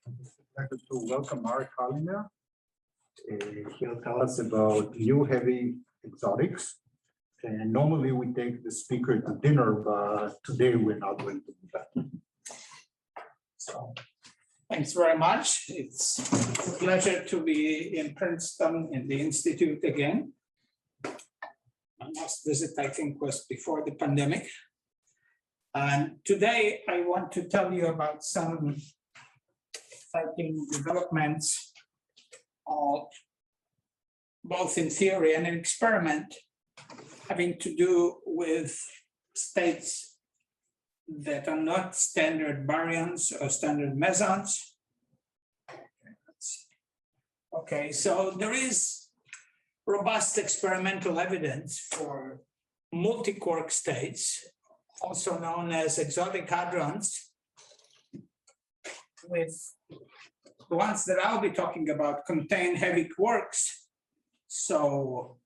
I'd like to welcome Marek Karliner. He'll tell us about new heavy exotics. And normally we take the speaker to dinner, but today we're not going to do that. So, thanks very much. It's a pleasure to be in Princeton in the Institute again. My last visit, I think, was before the pandemic. And today I want to tell you about some exciting developments, both in theory and in experiment, having to do with states that are not standard baryons or standard mesons. Okay, so there is robust experimental evidence for multi-quark states, also known as exotic hadrons, with the ones that I'll be talking about contain heavy quarks. So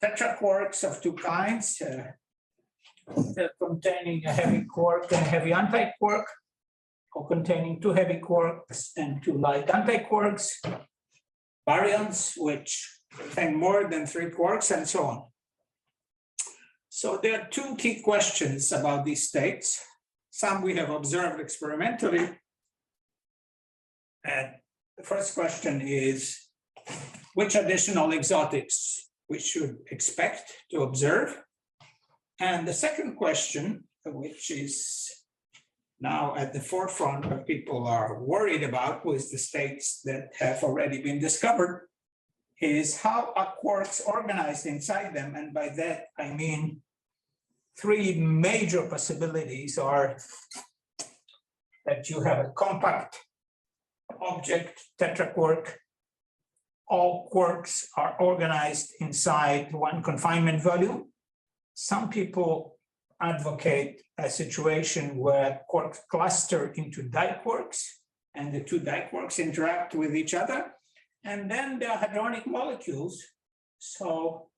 tetraquarks of two kinds, containing a heavy quark and a heavy antiquark, or containing two heavy quarks and two light antiquarks, baryons which contain more than three quarks, and so on. So there are two key questions about these states. Some we have observed experimentally. And the first question is, which additional exotics we should expect to observe? And the second question, which is now at the forefront of people are worried about with the states that have already been discovered, is how are quarks organized inside them? And by that, I mean three major possibilities are that you have a compact object, tetraquark. All quarks are organized inside one confinement volume. Some people advocate a situation where quarks cluster into diquarks, and the two diquarks interact with each other. And then there are hadronic molecules. So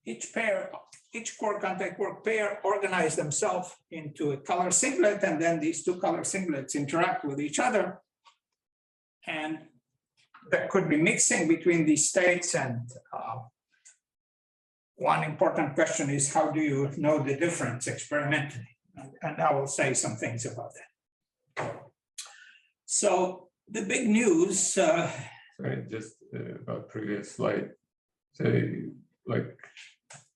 each quark-antiquark pair organize themselves into a color singlet, and then these two color singlets interact with each other. And there could be mixing between these states. And one important question is, how do you know the difference experimentally? And I will say some things about that. So the big news. Sorry, just about previous slide. So, like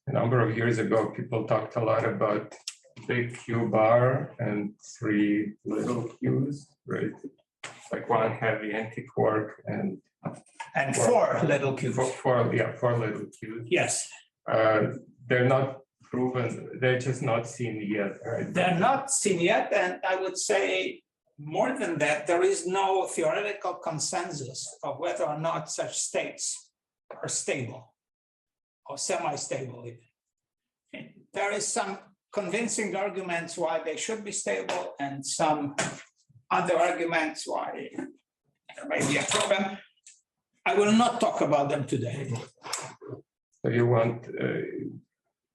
a number of years ago, people talked a lot about big Q bar and three little Qs, right? Like one heavy antiquark and four little Qs. Four little Qs. Yes. They're not proven, they're just not seen yet, right? They're not seen yet, and I would say more than that, there is no theoretical consensus of whether or not such states are stable or semi-stable even. There is some convincing arguments why they should be stable and some other arguments why there may be a problem. I will not talk about them today. So you want,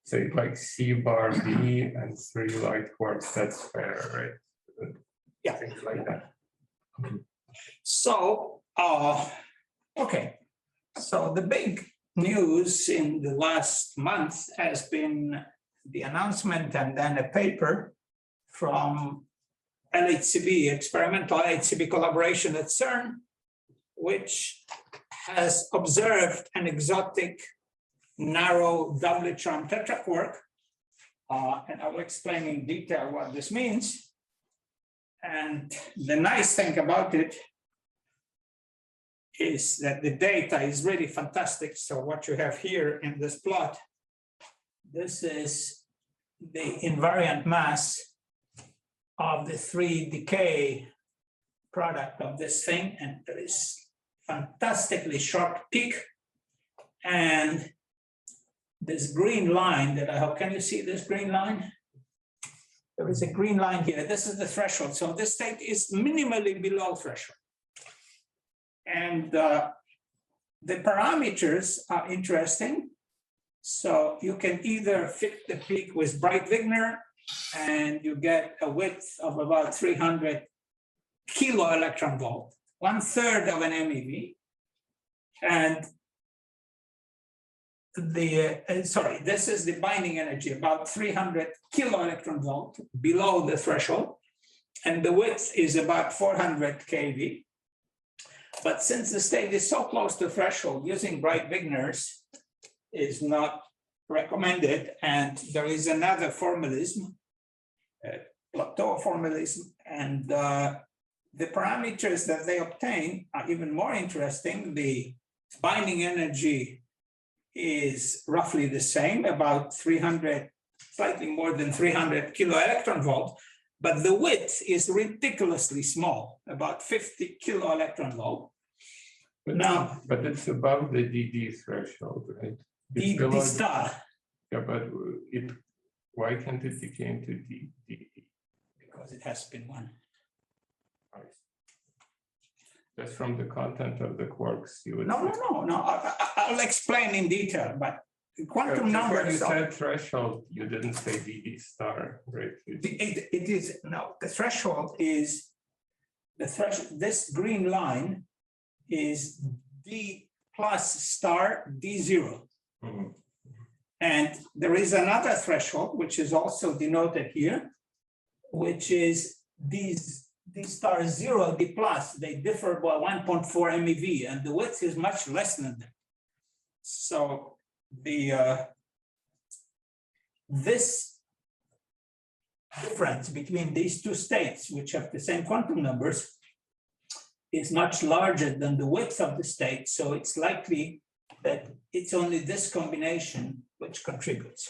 say, like C bar B and three light quarks, that's fair, right? Yeah. Things like that. So, okay. So the big news in the last month has been the announcement and then a paper from LHCb, experimental LHCb collaboration at CERN, which has observed an exotic narrow doublet charm tetraquark. And I will explain in detail what this means. And the nice thing about it is that the data is really fantastic. So what you have here in this plot, this is the invariant mass of the 3 decay product of this thing. And there is fantastically sharp peak. And this green line that I hope, can you see this green line? There is a green line here. This is the threshold. So this state is minimally below threshold. And the parameters are interesting. So you can either fit the peak with Bright-Wigner and you get a width of about 300 kilo electron volt, 1/3 of an MeV, and this is the binding energy, about 300 kiloelectron volt below the threshold, and the width is about 400 keV. But since the state is so close to threshold, using bright Wigners is not recommended, and there is another formalism, plateau formalism, and the parameters that they obtain are even more interesting. The binding energy is roughly the same, about 300, slightly more than 300 kiloelectron volt, but the width is ridiculously small, about 50 kiloelectron volt. Now, but it's above the DD threshold, right? It's the below star, Yeah, but why can't it decay into DD? because it has spin 1. Just from the content of the quarks, you would. No. I'll explain in detail, but the quantum number. You said threshold, you didn't say DD star, right? It is, no, the threshold is, this green line is D plus star D0. Mm-hmm. And there is another threshold, which is also denoted here, which is D star 0, D plus. They differ by 1.4 MeV, and the width is much less than that. So this difference between these two states, which have the same quantum numbers, is much larger than the width of the state. So it's likely that it's only this combination which contributes.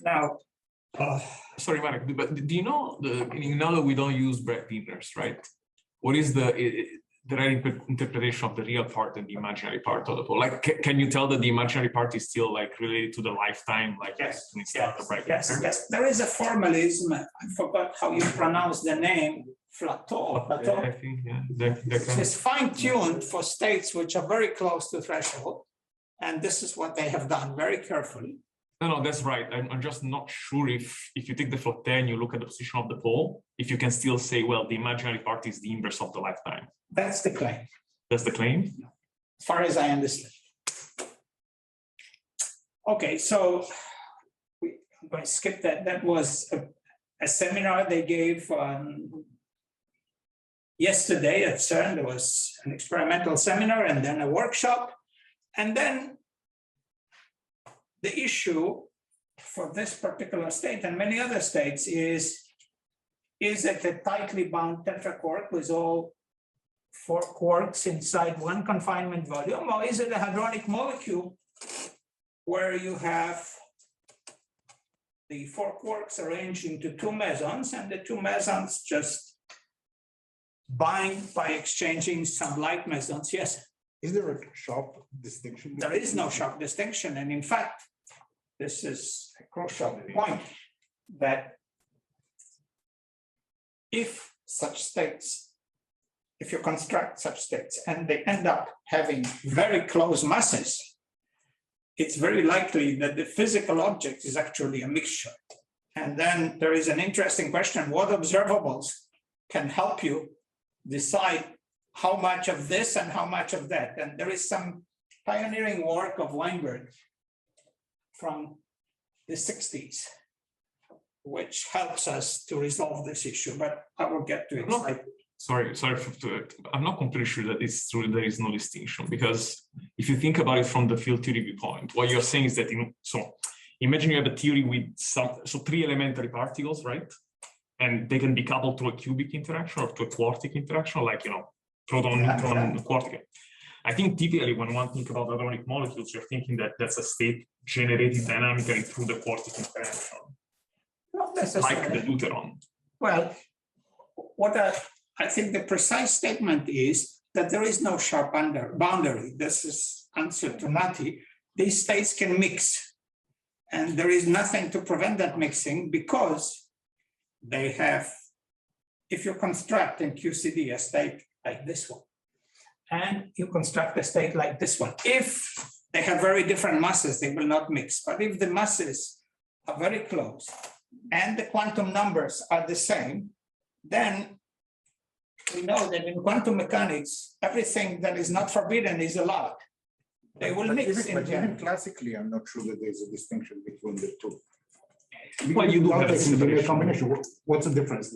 Now, sorry, Marek, but do you know, now that we don't use Brett-Wieners, right? What is the right interpretation of the real part and the imaginary part of the pole? Like, can you tell that the imaginary part is still like related to the lifetime? Like, yes, yes. yes. There is a formalism. I forgot how you pronounce the name. Plateau. I think, yeah. It's fine-tuned for states which are very close to threshold, and this is what they have done very carefully. No, that's right. I'm just not sure if you take the flat and you look at the position of the pole, if you can still say, well, the imaginary part is the inverse of the lifetime. That's the claim. That's the claim? As far as I understand. Okay, so I'm going to skip that. That was a seminar they gave yesterday at CERN. There was an experimental seminar and then a workshop. And then the issue for this particular state and many other states is it a tightly bound tetraquark with all 4 quarks inside one confinement volume, or is it a hadronic molecule where you have the 4 quarks arranged into 2 mesons and the 2 mesons just bind by exchanging some like mesons? Yes. Is there a sharp distinction? There is no sharp distinction. And in fact, this is a crucial point, that if such states, if you construct such states and they end up having very close masses, it's very likely that the physical object is actually a mixture. And then there is an interesting question: what observables can help you decide how much of this and how much of that? And there is some pioneering work of Weinberg from the 60s, which helps us to resolve this issue, but I will get to it. Sorry, I'm not completely sure that it's true. There is no distinction, because if you think about it from the field theory viewpoint, what you're saying is that, so imagine you have a theory with 3 elementary particles, right? And they can be coupled to a cubic interaction or to a quartic interaction, like, proton, neutron, quartic. I think typically when one thinks about hadronic molecules, you're thinking that that's a state generated dynamically through the quartic interaction. Not necessarily. Like the deuteron. Well, what I think the precise statement is that there is no sharp boundary. This is answer to Nati. These states can mix, and there is nothing to prevent that mixing, because they have, if you construct in QCD a state like this one, and you construct a state like this one, if they have very different masses, they will not mix. But if the masses are very close and the quantum numbers are the same, then we know that in quantum mechanics, everything that is not forbidden is allowed. They will mix in But general. even classically, I'm not sure that there's a distinction between the two. Well, you do have a Without taking the separation. combination, what's the difference?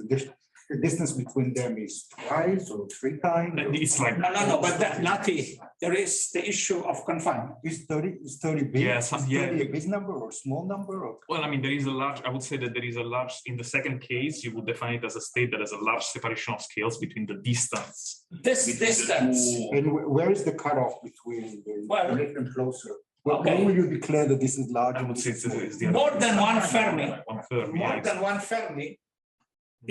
The distance between them is twice or three times? It's like, No, but that Nati, there is the issue of confinement. Is 30 big? Yeah, Is some- 30 yeah. a big number or small number? Or well, I mean, there is a large, I would say that there is a large, in the second case, you would define it as a state that has a large separation of scales between the distance. This distance, and where is the cutoff between the Well, and closer? okay. When will you declare that this is large? I would say it's the more than one Fermi, One Fermi, more yeah, than one Fermi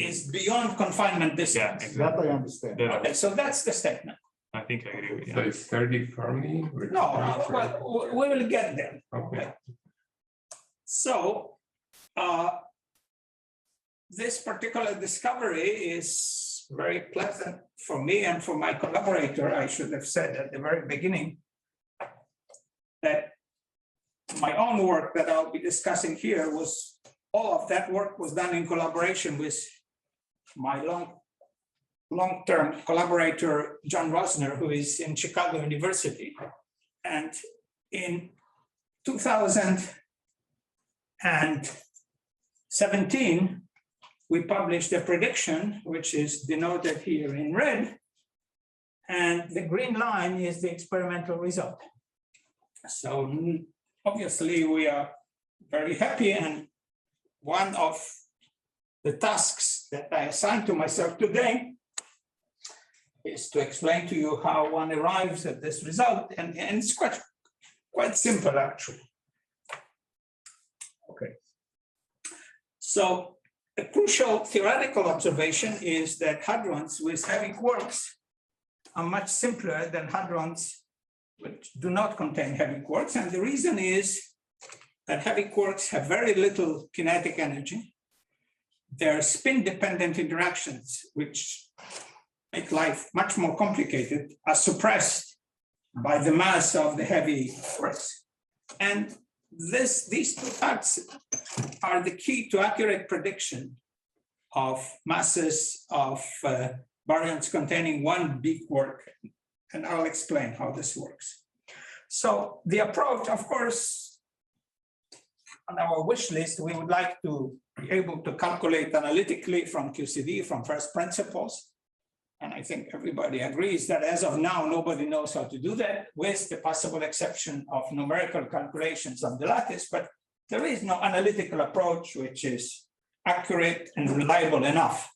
is beyond confinement Yeah, distance. exactly. That I understand. There are- Okay, so that's the statement. I think I agree with So you. it's 30 Fermi? No, well, we will get there. Okay. So, this particular discovery is very pleasant for me and for my collaborator. I should have said at the very beginning that my own work that I'll be discussing here was, all of that work was done in collaboration with my long-term collaborator, John Rosner, who is in Chicago University. And in 2017, we published a prediction, which is denoted here in red. And the green line is the experimental result. So obviously we are very happy, and one of the tasks that I assigned to myself today is to explain to you how one arrives at this result, and it's quite simple actually. Okay. So a crucial theoretical observation is that hadrons with heavy quarks are much simpler than hadrons which do not contain heavy quarks, and the reason is that heavy quarks have very little kinetic energy. Their spin-dependent interactions, which make life much more complicated, are suppressed by the mass of the heavy quarks. And these two facts are the key to accurate prediction of masses of baryons containing one big quark. And I'll explain how this works. So the approach, of course, on our wish list, we would like to be able to calculate analytically from QCD, from first principles. And I think everybody agrees that as of now, nobody knows how to do that, with the possible exception of numerical calculations on the lattice, but there is no analytical approach which is accurate and reliable enough.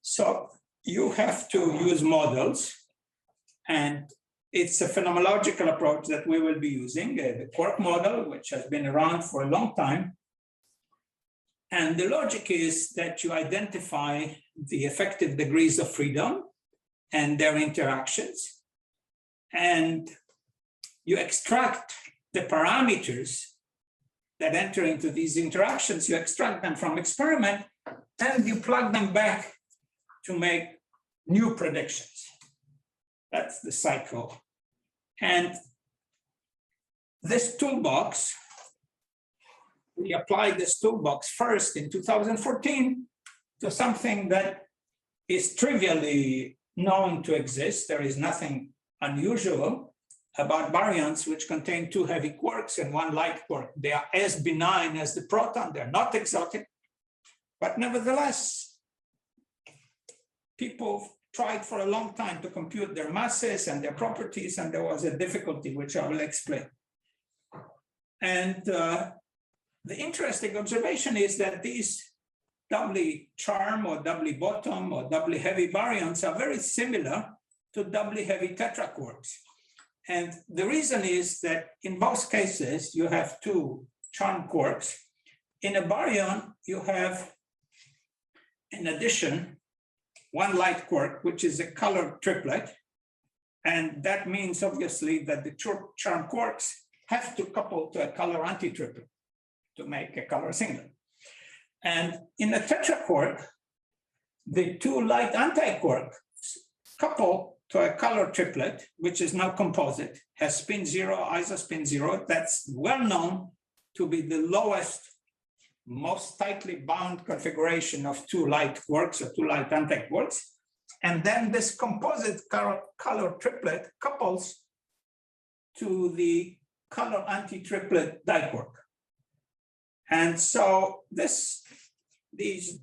So you have to use models, and it's a phenomenological approach that we will be using, the cork model, which has been around for a long time. And the logic is that you identify the effective degrees of freedom and their interactions, and you extract the parameters that enter into these interactions, you extract them from experiment, and you plug them back to make new predictions. That's the cycle. And this toolbox, we applied this toolbox first in 2014 to something that is trivially known to exist. There is nothing unusual about baryons which contain two heavy quarks and one light quark. They are as benign as the proton. They're not exotic, but nevertheless, people tried for a long time to compute their masses and their properties, and there was a difficulty which I will explain. And the interesting observation is that these doubly charm or doubly bottom or doubly heavy baryons are very similar to doubly heavy tetraquarks. And the reason is that in both cases, you have two charm quarks. In a baryon, you have, in addition, one light quark, which is a color triplet. And that means obviously that the charm quarks have to couple to a color anti-triplet to make a color singlet. And in a tetraquark, the two light anti-quarks couple to a color triplet, which is now composite, has spin 0, isospin 0. That's well known to be the lowest, most tightly bound configuration of two light quarks or two light anti-quarks. And then this composite color triplet couples to the color anti-triplet diquark. And so these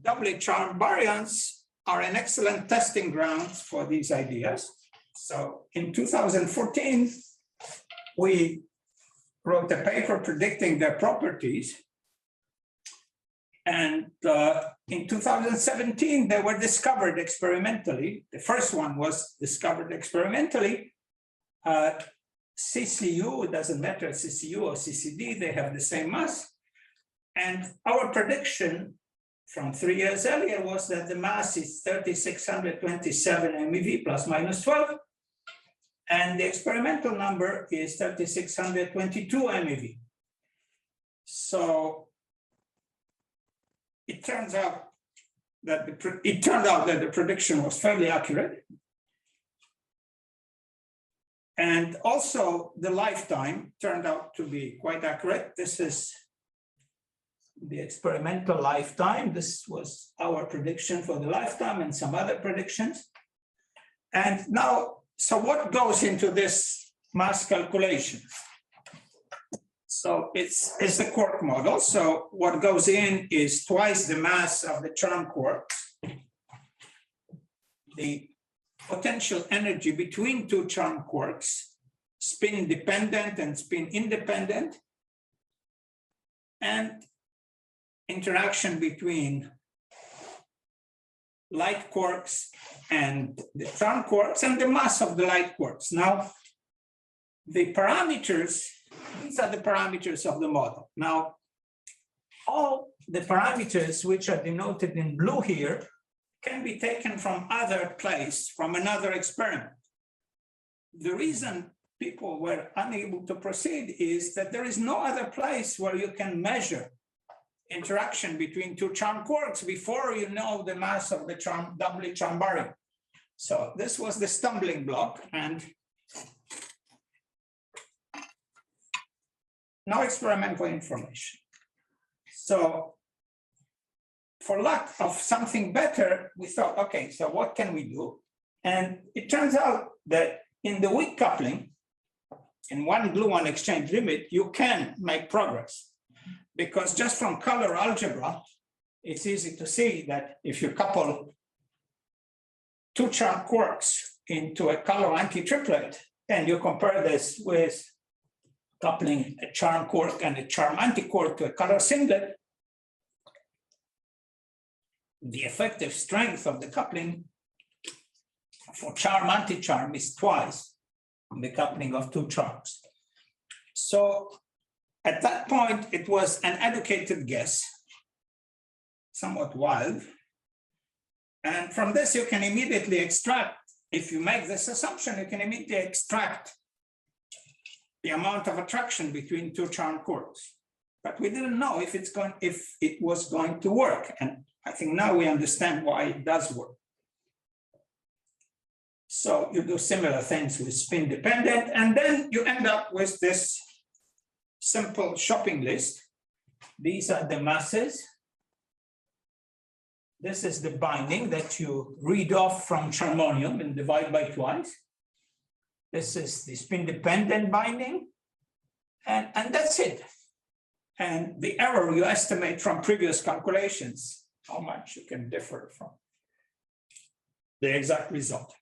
doubly charmed baryons are an excellent testing grounds for these ideas. So in 2014, we wrote a paper predicting their properties. And in 2017, they were discovered experimentally. The first one was discovered experimentally. CCU, it doesn't matter, CCU or CCD, they have the same mass. And our prediction from 3 years earlier was that the mass is 3,627 MeV plus minus 12. And the experimental number is 3,622 MeV. So it turned out that the prediction was fairly accurate. And also the lifetime turned out to be quite accurate. This is the experimental lifetime. This was our prediction for the lifetime and some other predictions. And now, so what goes into this mass calculation? So it's the quark model. So what goes in is twice the mass of the charm quarks. The potential energy between two charm quarks, spin dependent and spin independent, and interaction between light quarks and the charm quarks and the mass of the light quarks. Now, the parameters, these are the parameters of the model. Now, all the parameters which are denoted in blue here can be taken from other place, from another experiment. The reason people were unable to proceed is that there is no other place where you can measure interaction between two charm quarks before you know the mass of the doubly charmed baryon. So this was the stumbling block, and no experimental information. So for lack of something better, we thought, okay, so what can we do? And it turns out that in the weak coupling, in one gluon exchange limit, you can make progress. Because just from color algebra, it's easy to see that if you couple two charm quarks into a color anti-triplet, and you compare this with coupling a charm quark and a charm anti-quark to a color singlet, the effective strength of the coupling for charm anti-charm is twice the coupling of two charms. So at that point, it was an educated guess, somewhat wild. And from this, you can immediately extract, if you make this assumption, you can immediately extract the amount of attraction between two charm quarks. But we didn't know if it was going to work. And I think now we understand why it does work. So you do similar things with spin dependent, and then you end up with this simple shopping list. These are the masses. This is the binding that you read off from charmonium and divide by twice. This is the spin dependent binding, and that's it. And the error you estimate from previous calculations, how much you can differ from the exact result.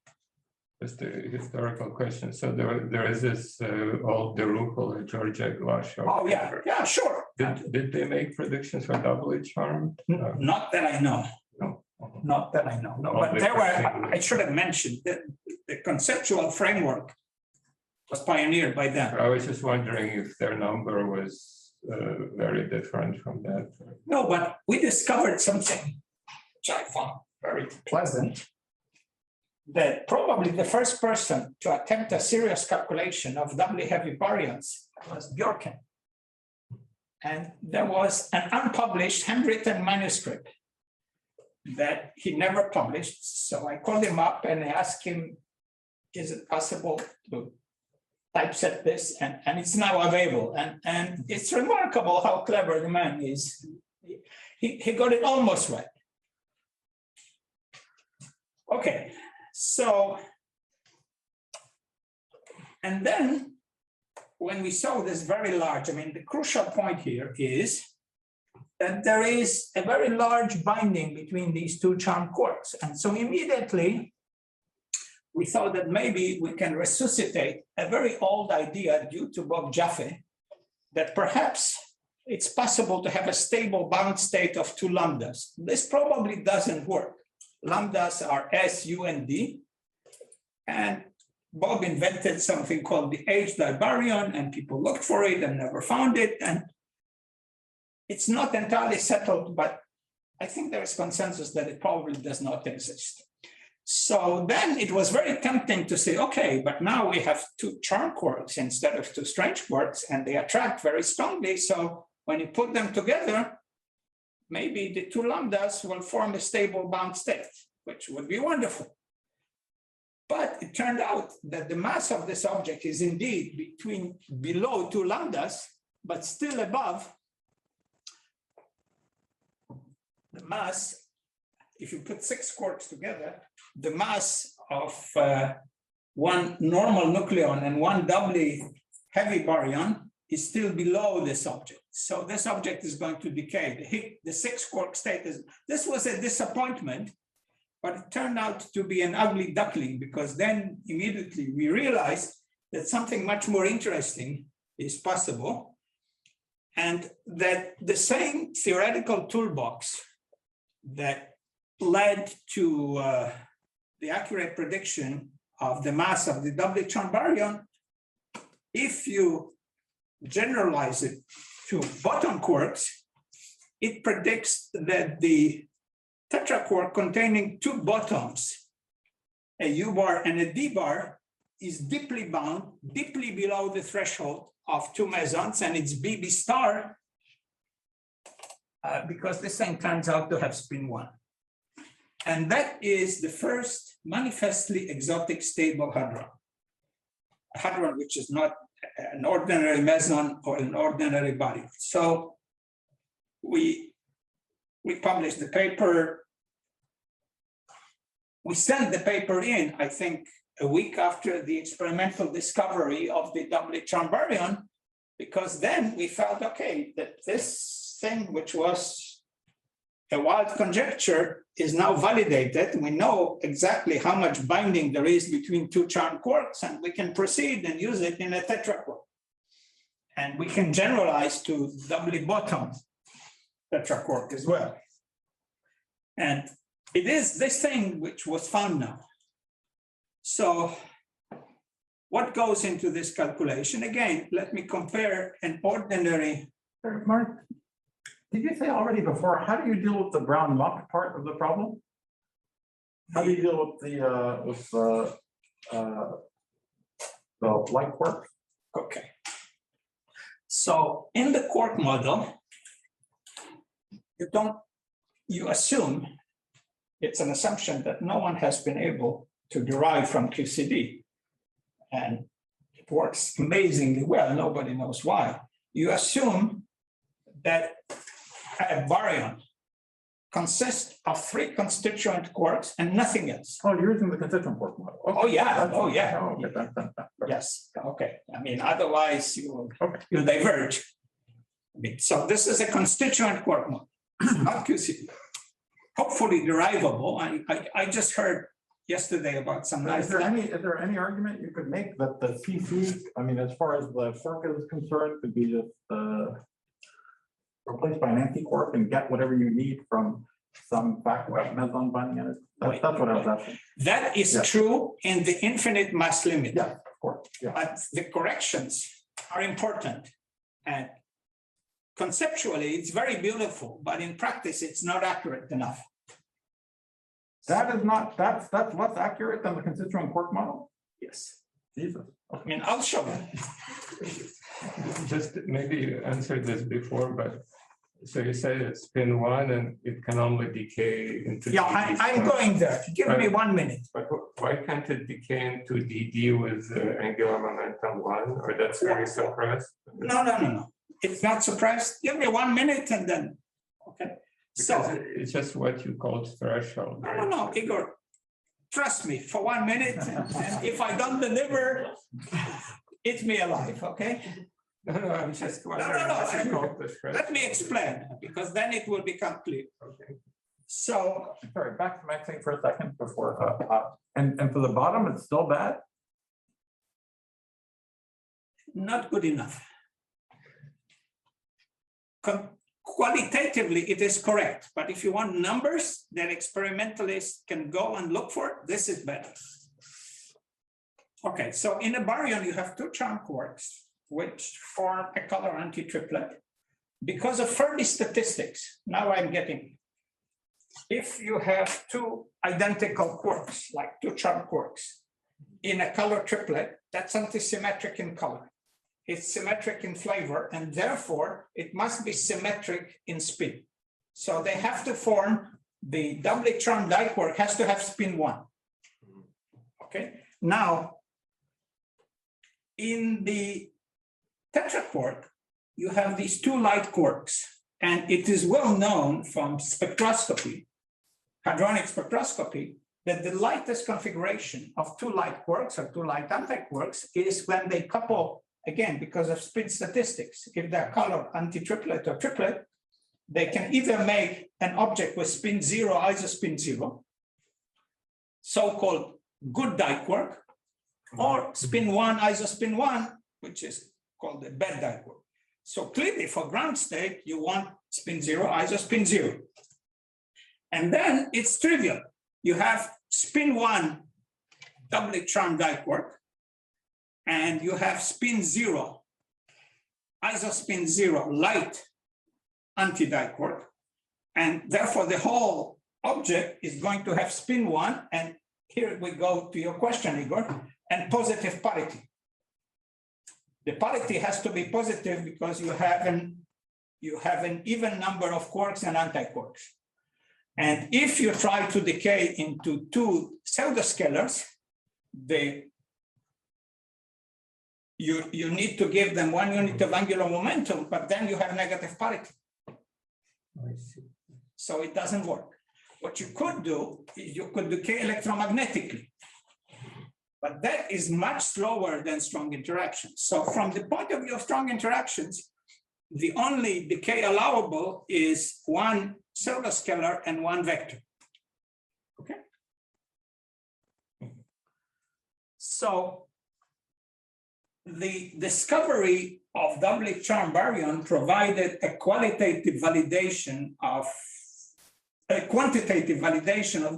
Just a historical question. So there is this old Derupal, Georgia Glass. Oh yeah, sure. Did they make predictions for doubly charmed? Not that I know. No. Not that I know. No, but there were. I should have mentioned that the conceptual framework was pioneered by them. I was just wondering if their number was very different from that. No, but we discovered something which I found very pleasant. That probably the first person to attempt a serious calculation of doubly heavy baryons was Bjorken. And there was an unpublished handwritten manuscript that he never published. So I called him up and I asked him, is it possible to typeset this? And it's now available. And it's remarkable how clever the man is. He got it almost right. Okay. So, and then when we saw this very large, I mean, the crucial point here is that there is a very large binding between these two charm quarks. And so immediately we thought that maybe we can resuscitate a very old idea due to Bob Jaffe, that perhaps it's possible to have a stable bound state of two lambdas. This probably doesn't work. Lambdas are S, U, and D. And Bob invented something called the H dbaryon, and people looked for it and never found it. And it's not entirely settled, but I think there is consensus that it probably does not exist. So then it was very tempting to say, okay, but now we have two charm quarks instead of two strange quarks, and they attract very strongly. So when you put them together, maybe the two lambdas will form a stable bound state, which would be wonderful. But it turned out that the mass of this object is indeed below two lambdas, but still above the mass. If you put 6 quarks together, the mass of one normal nucleon and one doubly heavy baryon is still below this object. So this object is going to decay. The 6 quark state this was a disappointment, but it turned out to be an ugly duckling, because then immediately we realized that something much more interesting is possible, and that the same theoretical toolbox that led to the accurate prediction of the mass of the doubly charmed baryon, if you generalize it to bottom quarks, it predicts that the tetraquark containing two bottoms, a U bar and a D bar, is deeply bound, deeply below the threshold of two mesons, and it's BB star because this thing turns out to have spin 1. And that is the first manifestly exotic stable hadron. A hadron which is not an ordinary meson or an ordinary body. So we published the paper. We sent the paper in, I think, a week after the experimental discovery of the doubly charmed baryon, because then we felt, okay, that this thing, which was a wild conjecture, is now validated. We know exactly how much binding there is between two charmed quarks, and we can proceed and use it in a tetraquark. And we can generalize to doubly bottom tetraquark as well. And it is this thing which was found now. So what goes into this calculation? Again, let me compare an ordinary. Mark, did you say already before, how do you deal with the brown muck part of the problem? How do you deal with the light quark? Okay. So in the quark model, you assume, it's an assumption that no one has been able to derive from QCD. And it works amazingly well, nobody knows why. You assume that a baryon consists of 3 constituent quarks and nothing else. Oh, you're using the constituent quark model. Okay. Oh, yeah. Oh, yeah. Oh, okay. Yes. Okay. I mean, otherwise you'll diverge. I mean, so this is a constituent quark model, not QCD. Hopefully derivable. I just heard yesterday about some nice. Is there any argument you could make that the CC, I mean, as far as the quark is concerned, could be just replaced by an anti-quark and get whatever you need from some factor of meson binding in it? That's what I was asking. That is true in the infinite mass limit. Yeah, of course. Yeah. But the corrections are important. And conceptually, it's very beautiful, but in practice, it's not accurate enough. That is not, that's less accurate than the constituent quark model? Yes. Jesus. I mean, I'll show you. Just maybe you answered this before, but so you say it's spin 1 and it can only decay into. Yeah, I'm going there. Give me 1 minute. But why can't it decay into DD with angular momentum 1, or that's very suppressed? No. It's not suppressed. Give me 1 minute and then, okay. Because it's just what you called threshold. No, Igor. trust me, for 1 minute, and if I don't deliver, eat me alive, okay? No, I'm just wondering. no, how to no. solve this Let question. me explain, because then it will become clear. Okay. So, Sorry, back to my thing for a second before, and for the bottom, it's still bad? not good enough. Qualitatively, it is correct, but if you want numbers that experimentalists can go and look for, this is better. Okay, so in a baryon, you have two charm quarks, which form a color anti-triplet. Because of Fermi statistics, now I'm getting, if you have two identical quarks, like two charm quarks, in a color triplet, that's antisymmetric in color. It's symmetric in flavor, and therefore it must be symmetric in spin. So they have to form, the doubly charmed diquark has to have spin 1. Okay, now in the tetraquark, you have these two light quarks, and it is well known from spectroscopy, hadronic spectroscopy, that the lightest configuration of two light quarks or two light antiquarks is when they couple, again, because of spin statistics. If they're color anti-triplet or triplet, they can either make an object with spin 0, isospin 0, so-called good diquark, or spin 1, isospin 1, which is called the bad diquark. So clearly for ground state, you want spin 0, isospin 0. And then it's trivial. You have spin 1 doubly charmed diquark, and you have spin 0, isospin 0 light anti-diquark, and therefore the whole object is going to have spin 1, and here we go to your question, Igor, and positive parity. The parity has to be positive because you have an even number of quarks and antiquarks. And if you try to decay into two pseudoscalars, you need to give them 1 unit of angular momentum, but then you have negative parity. I see. So it doesn't work. What you could do is you could decay electromagnetically, but that is much slower than strong interactions. So from the point of view of strong interactions, the only decay allowable is 1 pseudoscalar and 1 vector. Okay. So the discovery of doubly charmed baryon provided a quantitative validation of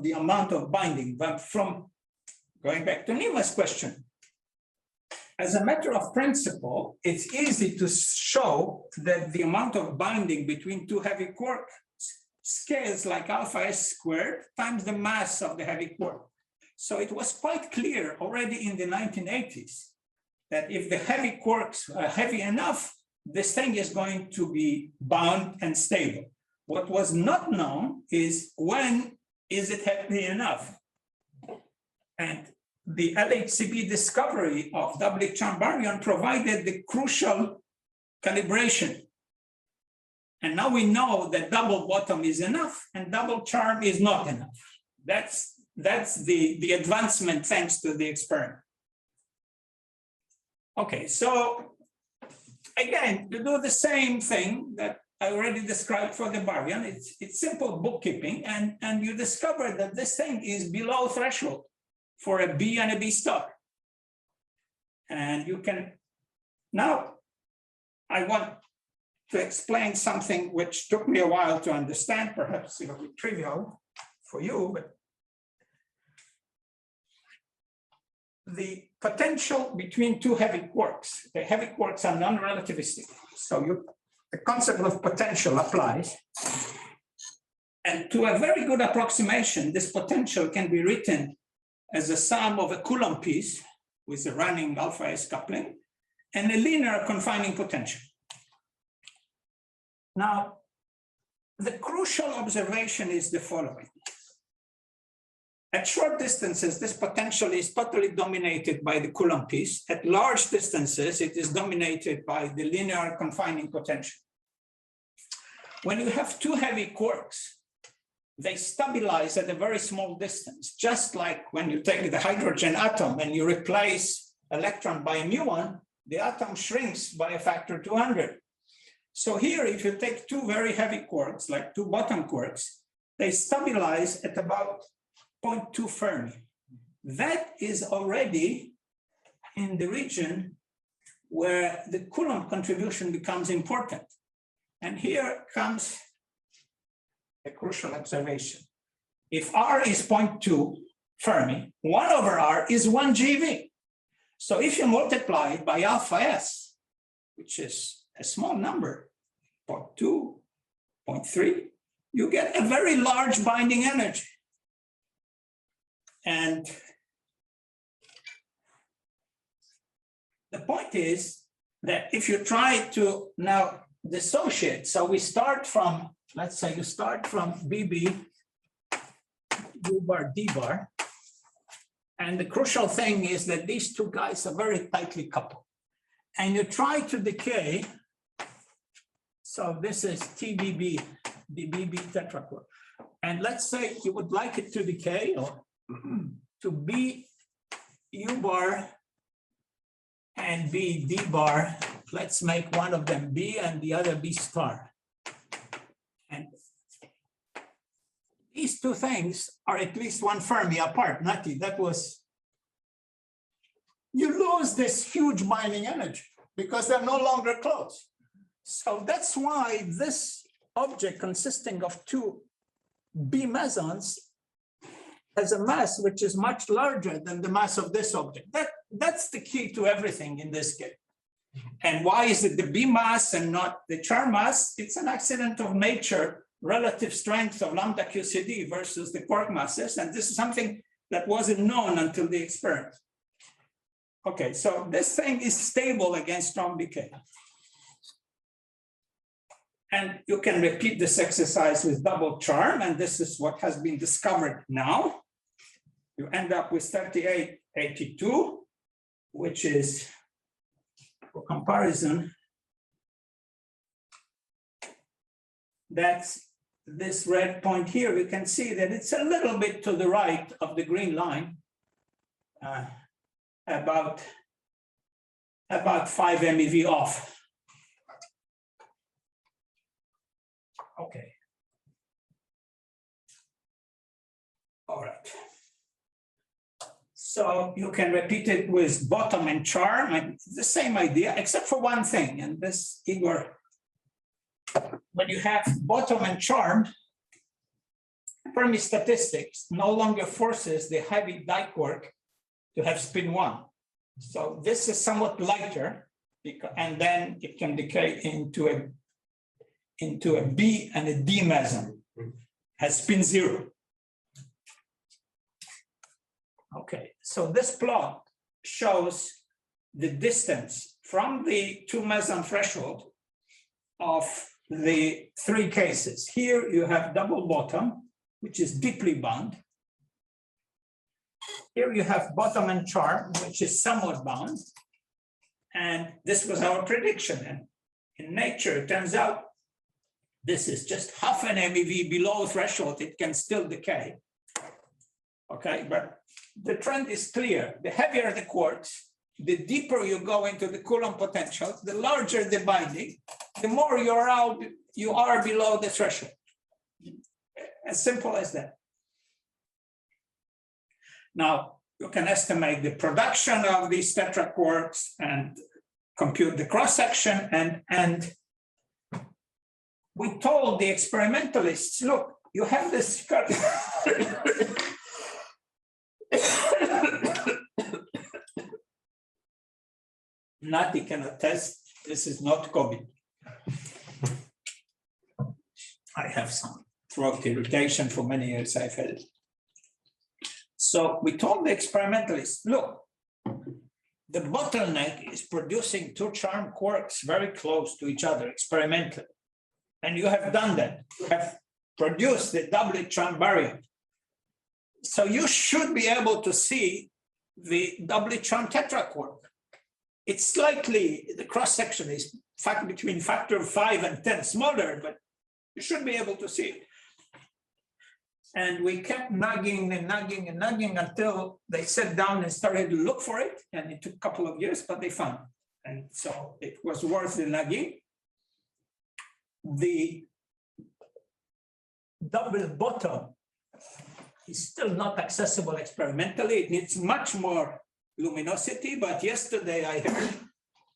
the amount of binding. But from going back to Nima's question, as a matter of principle, it's easy to show that the amount of binding between two heavy quarks scales like alpha s squared times the mass of the heavy quark. So it was quite clear already in the 1980s that if the heavy quarks are heavy enough, this thing is going to be bound and stable. What was not known is when is it heavy enough? And the LHCb discovery of doubly charmed baryon provided the crucial calibration. And now we know that double bottom is enough and double charm is not enough. That's the advancement thanks to the experiment. Okay, so again, you do the same thing that I already described for the baryon. It's simple bookkeeping, and you discover that this thing is below threshold for a B and a B star. And you can, now I want to explain something which took me a while to understand, perhaps it'll be trivial for you, but the potential between two heavy quarks, the heavy quarks are non-relativistic. So the concept of potential applies. And to a very good approximation, this potential can be written as a sum of a Coulomb piece with a running alpha S coupling and a linear confining potential. Now, the crucial observation is the following. At short distances, this potential is totally dominated by the Coulomb piece. At large distances, it is dominated by the linear confining potential. When you have two heavy quarks, they stabilize at a very small distance, just like when you take the hydrogen atom and you replace electron by a muon, the atom shrinks by a factor 200. So here, if you take two very heavy quarks, like two bottom quarks, they stabilize at about 0.2 Fermi. That is already in the region where the Coulomb contribution becomes important. And here comes a crucial observation. If R is 0.2 Fermi, 1 over R is 1 GeV. So if you multiply it by alpha S, which is a small number, 0.2, 0.3, you get a very large binding energy. And the point is that if you try to now dissociate, so we start from, let's say you start from BB, U bar, D bar, and the crucial thing is that these two guys are very tightly coupled. And you try to decay, so this is TBB, the BB tetraquark. And let's say you would like it to decay or to B U bar and B D bar. Let's make one of them B and the other B star. And these two things are at least 1 Fermi apart. Nati, that was, you lose this huge binding energy because they're no longer close. So that's why this object consisting of two B mesons has a mass which is much larger than the mass of this object. That's the key to everything in this case. And why is it the B mass and not the Char mass? It's an accident of nature, relative strength of lambda QCD versus the quark masses. And this is something that wasn't known until the experiment. Okay, so this thing is stable against strong decay. And you can repeat this exercise with double charm, and this is what has been discovered now. You end up with 3882, which is, for comparison, that's this red point here. We can see that it's a little bit to the right of the green line, about 5 MeV off. Okay. All right. So you can repeat it with bottom and charm, and the same idea, except for one thing. And this, Igor, when you have bottom and charm, Fermi statistics no longer forces the heavy diquark to have spin 1. So this is somewhat lighter, and then it can decay into a B and a D meson, has spin 0. Okay, so this plot shows the distance from the 2 meson threshold of the 3 cases. Here you have double bottom, which is deeply bound. Here you have bottom and charm, which is somewhat bound. And this was our prediction. And in nature, it turns out this is just half an MeV below threshold. It can still decay. Okay, but the trend is clear. The heavier the quarks, the deeper you go into the Coulomb potential, the larger the binding, the more you are below the threshold. As simple as that. Now, you can estimate the production of these tetraquarks and compute the cross-section, and we told the experimentalists, look, you have this Nati can attest, this is not COVID. I have some throat irritation for many years, I've had it. So we told the experimentalists, look, the bottleneck is producing 2 charm quarks very close to each other experimentally. And you have done that. You have produced the doublet charm variant. So you should be able to see the doublet charm tetraquark. It's slightly, the cross-section is between factor 5 and 10 smaller, but you should be able to see it. And we kept nagging and nagging and nagging until they sat down and started to look for it. And it took a couple of years, but they found it. And so it was worth the nagging. The double bottom is still not accessible experimentally. It needs much more luminosity, but yesterday I heard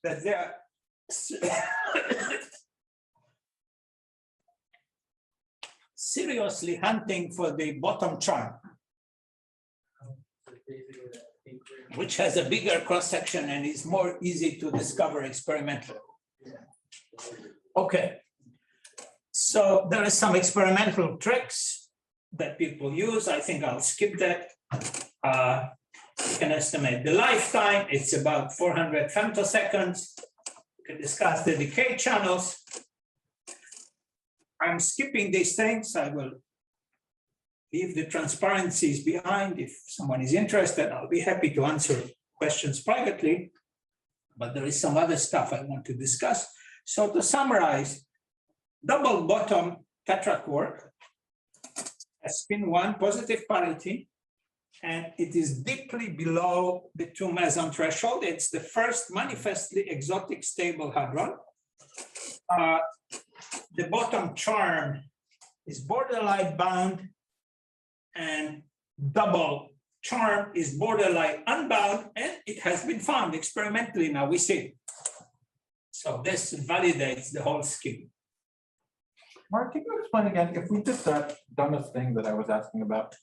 that there are seriously hunting for the bottom charm, which has a bigger cross-section and is more easy to discover experimentally. Okay, so there are some experimental tricks that people use. I think I'll skip that. You can estimate the lifetime. It's about 400 femtoseconds. You can discuss the decay channels. I'm skipping these things. I will leave the transparencies behind. If someone is interested, I'll be happy to answer questions privately. But there is some other stuff I want to discuss. So to summarize, double bottom tetraquark has spin 1 positive parity, and it is deeply below the 2 meson threshold. It's the first manifestly exotic stable hadron. The bottom charm is borderline bound, and double charm is borderline unbound, and it has been found experimentally. Now we see. So this validates the whole scheme. Mark, can you explain again, if we did that dumbest thing that I was asking about?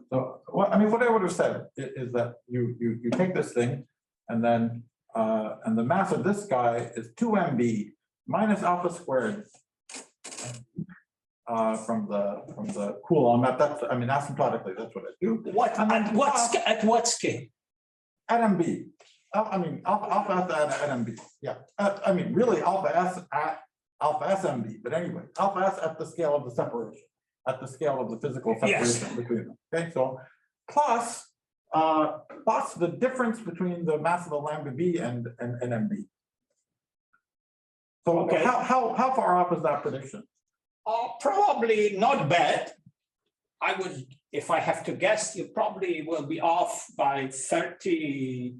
So, what I would have said is that you take this thing, and then and the mass of this guy is 2 MB minus alpha squared from the Coulomb. That's, I mean, asymptotically, that's what I do. What at what scale? At MB. I mean, alpha S at MB. Yeah. I mean, really alpha S at alpha S MB. But anyway, alpha S at the scale of the separation, at the scale of the physical separation between them. Okay. So plus the difference between the mass of the lambda B and MB. So okay, how far off is that prediction? Probably not bad. I would, if I have to guess, you probably will be off by 30,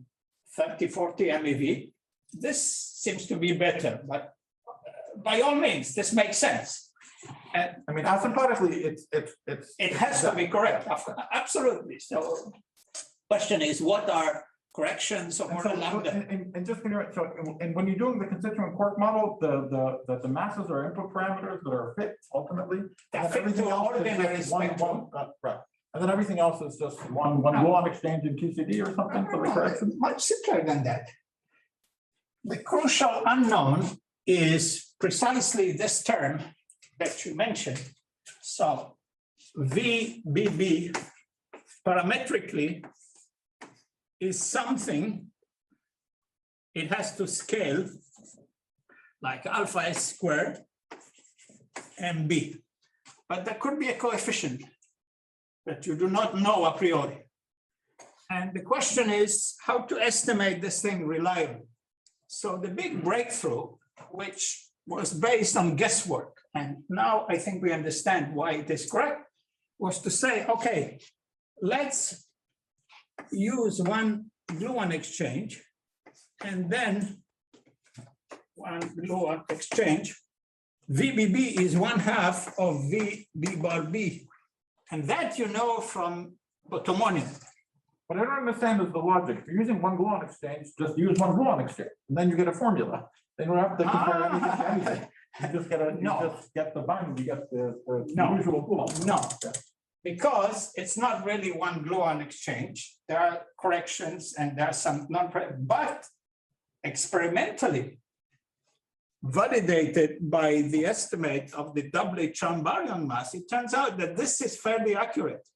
40 MeV. This seems to be better, but by all means, this makes sense. And I mean, asymptotically, it has to be correct. Absolutely. So, question is, what are corrections of order lambda? And just so, and when you're doing the constituent quark model, the masses are input parameters that are fit ultimately. That fit to ordinary spectrum. Right. And then everything else is just one gluon exchange in QCD or something for the correction. Much simpler than that. The crucial unknown is precisely this term that you mentioned. So VBB parametrically is something, it has to scale like alpha S squared MB. But there could be a coefficient that you do not know a priori. And the question is how to estimate this thing reliably. So the big breakthrough, which was based on guesswork, and now I think we understand why it is correct, was to say, okay, let's use one gluon exchange and then one gluon exchange. VBB is 1/2 of VB bar B. And that you know from Botomonian. What I don't understand is the logic. If you're using one gluon exchange, just use one gluon exchange, and then you get a formula. Then you don't have to compare anything to anything. You just get the bind, you get the usual gluon. No, because it's not really one gluon exchange. There are corrections and there are some but experimentally validated by the estimate of the doublet charm baryon mass, it turns out that this is fairly accurate.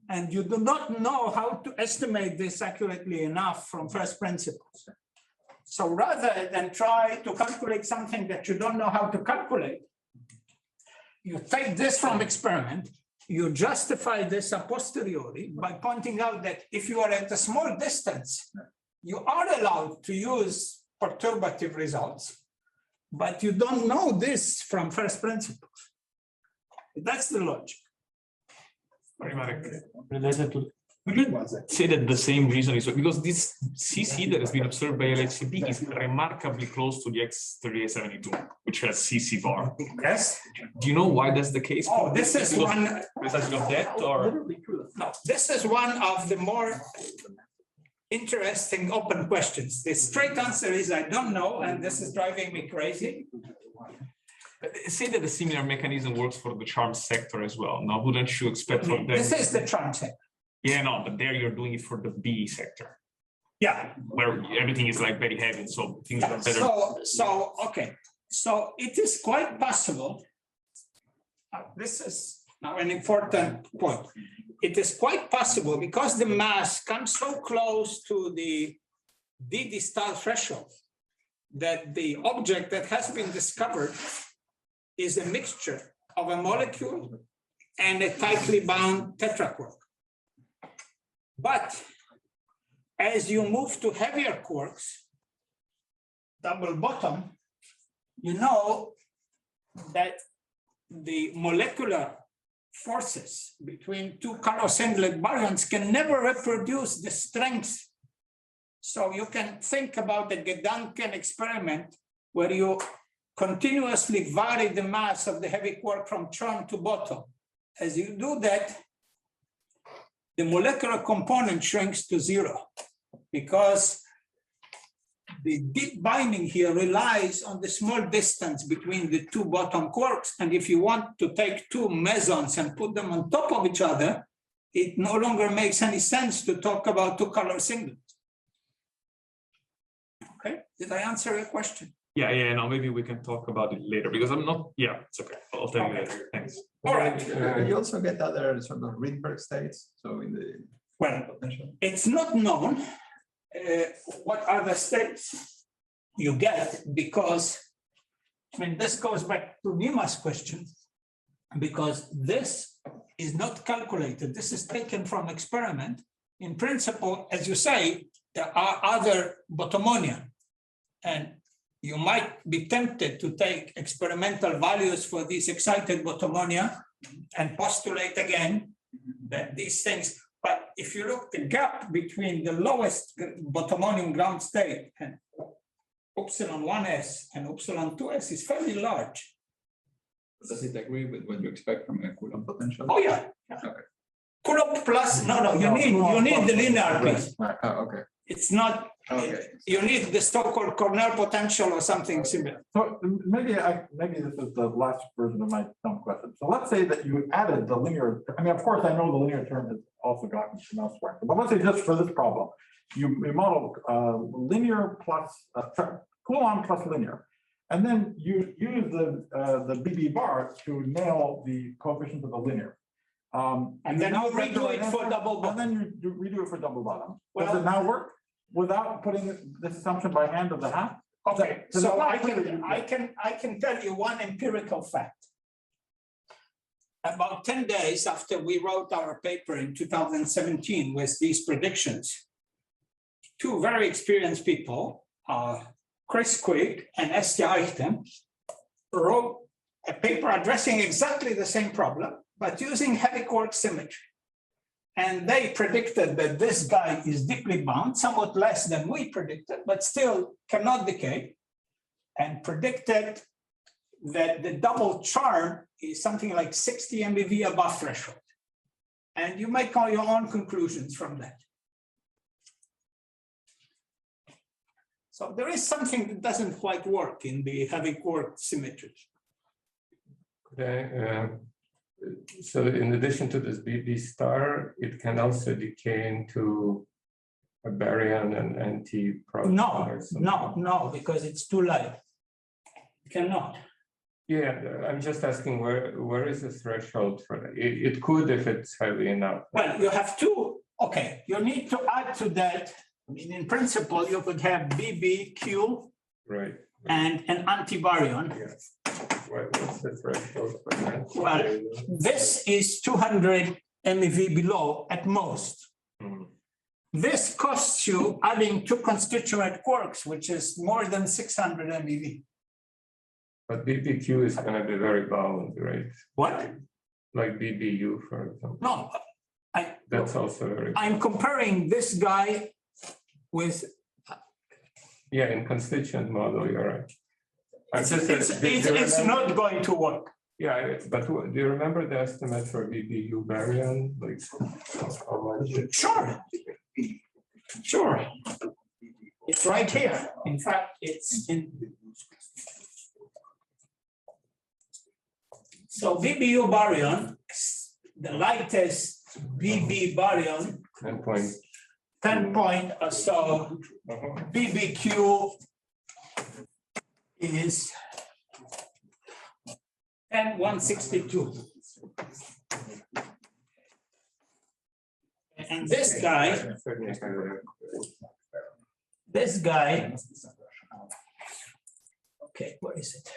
And you do not know how to estimate this accurately enough from first principles. So rather than try to calculate something that you don't know how to calculate, you take this from experiment, you justify this a posteriori by pointing out that if you are at a small distance, you are allowed to use perturbative results, but you don't know this from first principles. That's the logic. Sorry, Marek. Related to Would you say that the same reason is because this CC that has been observed by LHCb is remarkably close to the X3872, which has ccbar. Yes. Do you know why that's the case? Oh, this is Because one. precisely of that, or No, this is one of the more interesting open questions. The straight answer is I don't know, and this is driving me crazy. say that a similar mechanism works for the charm sector as well? Now, wouldn't you expect from them? This is the charm sector. Yeah, no, but there you're doing it for the B sector, Yeah. where everything is like very heavy, so things are better. Okay. So it is quite possible. This is now an important point. It is quite possible because the mass comes so close to the dbarstar threshold that the object that has been discovered is a mixture of a molecule and a tightly bound tetraquark. But as you move to heavier quarks, double bottom, you know that the molecular forces between two color singlet baryons can never reproduce the strength. So you can think about the Gedanken experiment where you continuously vary the mass of the heavy quark from charm to bottom. As you do that, the molecular component shrinks to zero because the deep binding here relies on the small distance between the two bottom quarks. And if you want to take two mesons and put them on top of each other, it no longer makes any sense to talk about two color singlets. Okay, did I answer your question? Yeah, no, maybe we can talk about it later because I'm not, yeah, it's okay. I'll tell you later. Thanks. All right. You also get other sort of Rydberg states. So in the Well, potential. it's not known what are the states you get because, I mean, this goes back to Nima's question, because this is not calculated. This is taken from experiment. In principle, as you say, there are other bottomonia, and you might be tempted to take experimental values for these excited bottomonia and postulate again that these things. But if you look the gap between the lowest bottomonium ground state and epsilon 1s and epsilon 2s is fairly large. Does it agree with what you expect from a Coulomb potential? Oh yeah. Okay. Coulomb plus, no, you need the linear piece. Right. Oh, okay. It's not, Okay. you need the so-called Cornell potential or something similar. So maybe this is the last version of my dumb question. So let's say that you added the linear, I mean, of course, I know the linear term is also gotten from elsewhere, but let's say just for this problem, you model linear plus Coulomb plus linear. And then you use the BB bar to nail the coefficient of the linear. And then you redo it for double bottom. And then you redo it for double bottom. Does Well- it now work without putting this assumption by hand of the half? Okay, Does so it not I clear? can tell you one empirical fact. About 10 days after we wrote our paper in 2017 with these predictions, two very experienced people, Chris Quigg and Esti Eichten, wrote a paper addressing exactly the same problem, but using heavy quark symmetry. And they predicted that this guy is deeply bound, somewhat less than we predicted, but still cannot decay, and predicted that the double charm is something like 60 MeV above threshold. And you make all your own conclusions from that. So there is something that doesn't quite work in the heavy quark symmetry. Okay, so in addition to this BB star, it can also decay into a baryon and anti-proton. No, because it's too light. It cannot. Yeah, I'm just asking where is the threshold for that? It could if it's heavy enough. Well, you have two. Okay, you need to add to that. I mean, in principle, you could have BBQ Right. and an antibaryon. Yes. What's the threshold for that? Well, this is 200 MeV below at most. Hmm. This costs you adding two constituent quarks, which is more than 600 MeV. But BBQ is going to be very bound, right? What? Like BBU, for example. No, That's also very, I'm comparing this guy with, yeah, in constituent model, you're right. I'm it's, just- do you it's remember- not going to work. Yeah, but do you remember the estimate for BBU baryon? Like how much? Sure. Sure. It's right here. In fact, it's in. So BBU baryon, the lightest BB baryon, 10 point. 10 point or so, BBQ is 10,162. And this guy, okay, where is it?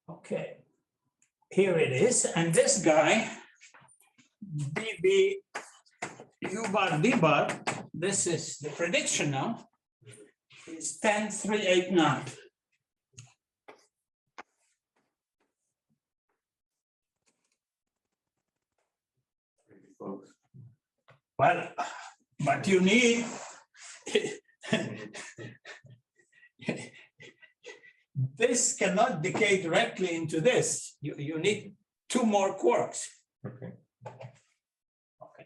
Okay, here it is, and this guy, BB U bar D bar, this is the prediction now, is 10,389. Well, but you need this cannot decay directly into this. You need two more quarks. Okay. Okay.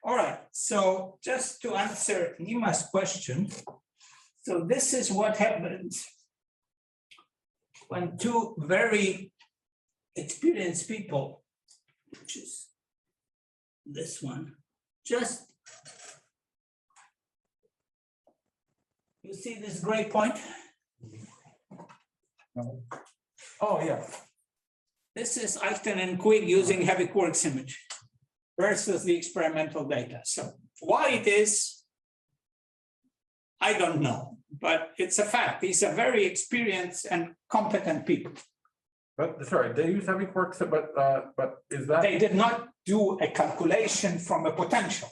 All right. So just to answer Nima's question, so this is what happens when two very experienced people, which is this one, just you see this gray point? Oh, yeah. This is Eichten and Quigg using heavy quark symmetry versus the experimental data. So why it is, I don't know, but it's a fact. These are very experienced and competent people. But sorry, they use heavy quarks, but is that? They did not do a calculation from a potential.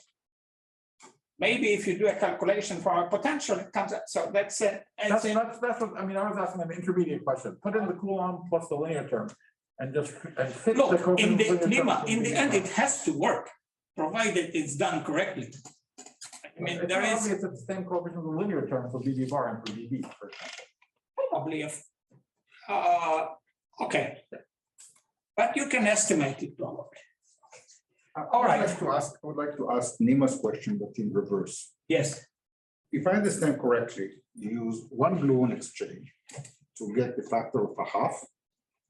Maybe if you do a calculation from a potential, it comes out. So that's it. That's what, I mean, I was asking an intermediate question. Put in the Coulomb plus the linear term and just, and fix the Look, in coefficient the linear term Nima, from in the BB end, bar. it has to work, provided it's done correctly. I mean, It's there not is obvious it's the same coefficient of the linear term for BB bar and for BB, for example. probably okay. But you can estimate it probably. All right. I would like to ask Nima's question, but in reverse. Yes, If I understand correctly, you use one gluon exchange to get the factor of a half,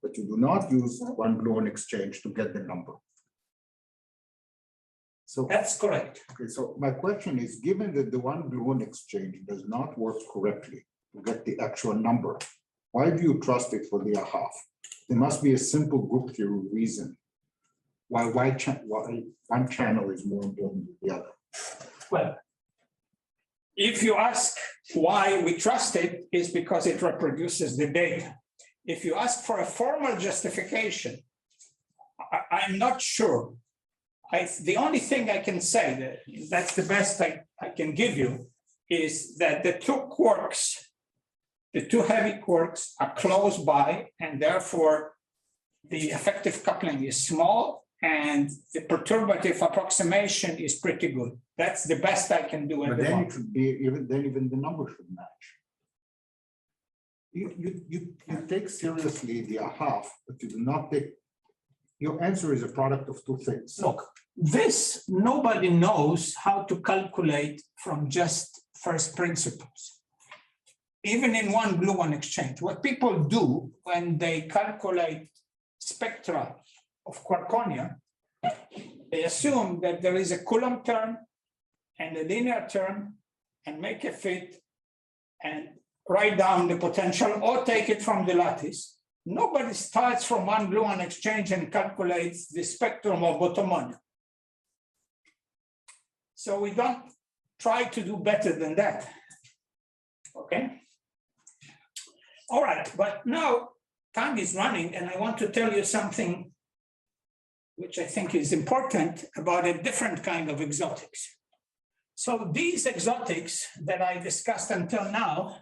but you do not use one gluon exchange to get the number. So, that's correct. okay, so my question is, given that the one gluon exchange does not work correctly to get the actual number, why do you trust it for the a half? There must be a simple group theory reason why one channel is more important than the other. Well, if you ask why we trust it, is because it reproduces the data. If you ask for a formal justification, I'm not sure. The only thing I can say, that's the best I can give you, is that the two quarks, the two heavy quarks are close by, and therefore the effective coupling is small, and the perturbative approximation is pretty good. That's the best I can do at But the then it moment. should be, even the number should match. You take seriously the a half, but you do not take, your answer is a product of two things. Look, this, nobody knows how to calculate from just first principles. Even in one gluon exchange, what people do when they calculate spectra of quarkonia, they assume that there is a Coulomb term and a linear term and make a fit and write down the potential or take it from the lattice. Nobody starts from one gluon exchange and calculates the spectrum of Bottomania. So we don't try to do better than that. Okay. All right, but now time is running and I want to tell you something which I think is important about a different kind of exotics. So these exotics that I discussed until now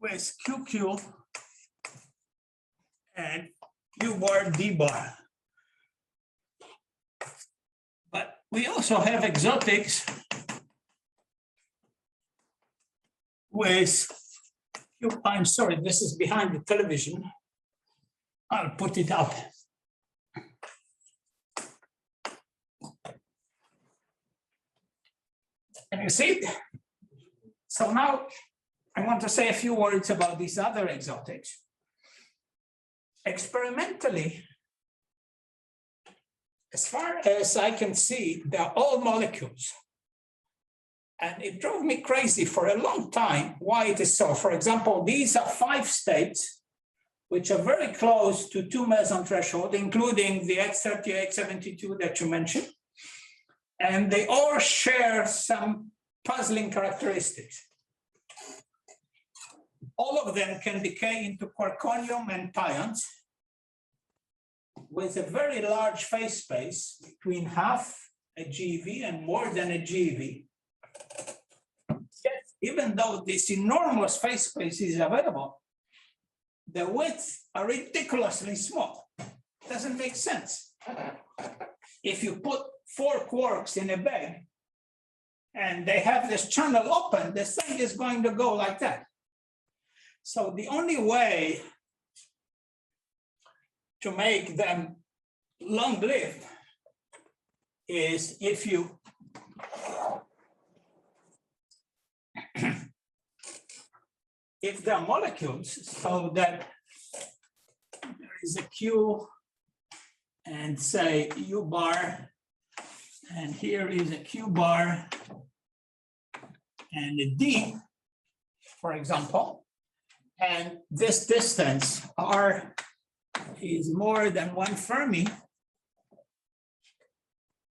with QQ and U bar, D bar. But we also have exotics with, I'm sorry, this is behind the television. I'll put it up. Can you see it? So now I want to say a few words about these other exotics. Experimentally, as far as I can see, they're all molecules. And it drove me crazy for a long time why it is so. For example, these are 5 states which are very close to 2 meson threshold, including the X3872 that you mentioned. And they all share some puzzling characteristics. All of them can decay into quarkonium and pions with a very large phase space between half a GeV and more than a GeV. Yet, even though this enormous phase space is available, the widths are ridiculously small. Doesn't make sense. If you put 4 quarks in a bag and they have this channel open, the thing is going to go like that. So the only way to make them long-lived is if you if they're molecules, so that there is a Q and say U bar, and here is a Q bar and a D, for example, and this distance R is more than 1 Fermi,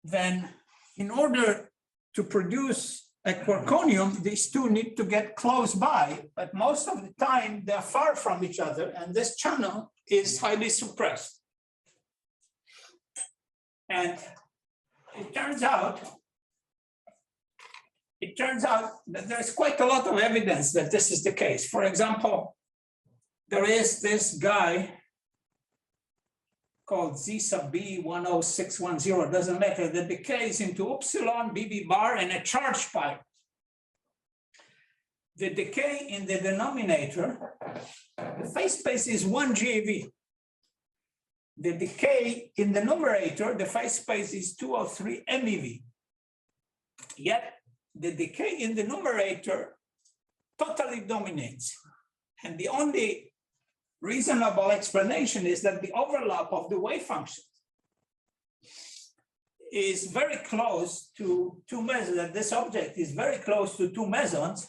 then in order to produce a quarkonium, these two need to get close by, but most of the time they're far from each other, and this channel is highly suppressed. And it turns out that there's quite a lot of evidence that this is the case. For example, there is this guy called Z sub B 10610, doesn't matter, that decays into upsilon, BB bar, and a charge pipe. The decay in the denominator, the phase space is 1 GeV. The decay in the numerator, the phase space is 203 MeV. Yet the decay in the numerator totally dominates. And the only reasonable explanation is that the overlap of the wave functions is very close to 2 mesons, that this object is very close to 2 mesons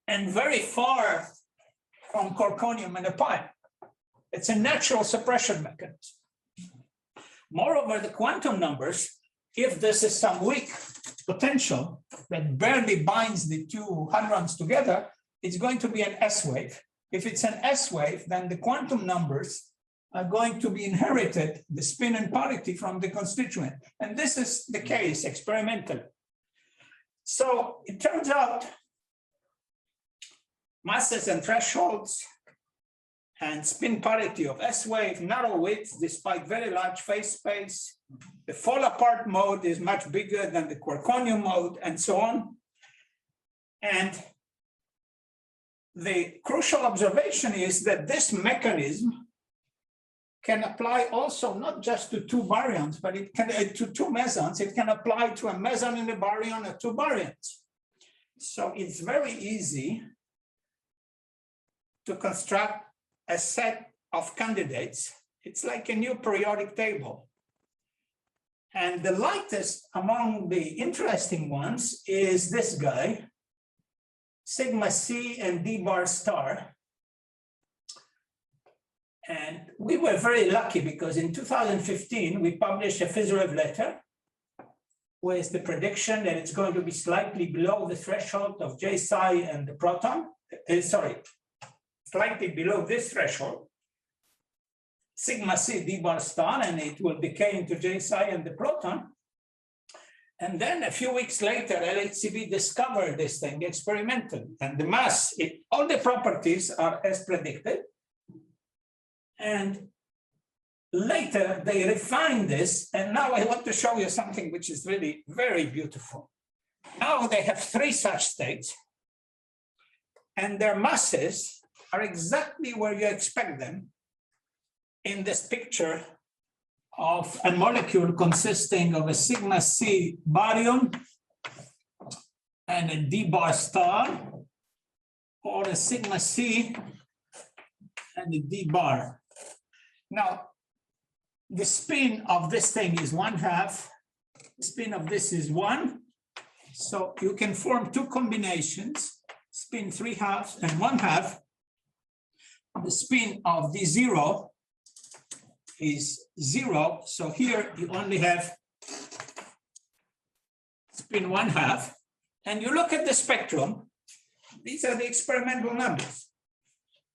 and very far from corkonium and a pion. It's a natural suppression mechanism. Moreover, the quantum numbers, if this is some weak potential that barely binds the 2 hadrons together, it's going to be an S wave. If it's an S wave, then the quantum numbers are going to be inherited, the spin and parity, from the constituent. And this is the case experimentally. So it turns out masses and thresholds and spin parity of S wave, narrow width despite very large phase space. The fall apart mode is much bigger than the quarkonium mode, and so on. And the crucial observation is that this mechanism can apply also not just to 2 baryons, but it can to 2 mesons. It can apply to a meson and a baryon or 2 baryons. So it's very easy to construct a set of candidates. It's like a new periodic table. And the lightest among the interesting ones is this guy, sigma C and dbarstar. And we were very lucky because in 2015, we published a Physrev letter with the prediction that it's going to be slightly below the threshold of J psi and the proton, slightly below this threshold. sigma c dbarstar, and it will decay into J psi and the proton. And then a few weeks later, LHCb discovered this thing experimentally, and the mass, all the properties are as predicted. And later they refined this, and now I want to show you something which is really very beautiful. Now they have 3 such states, and their masses are exactly where you expect them in this picture of a molecule consisting of a sigma C baryon and a dbarstar, or a sigma C and a dbar. Now, the spin of this thing is 1/2, the spin of this is 1. So you can form 2 combinations, spin 3/2 and 1/2. The spin of D0 is 0. So here you only have spin 1/2. And you look at the spectrum, these are the experimental numbers.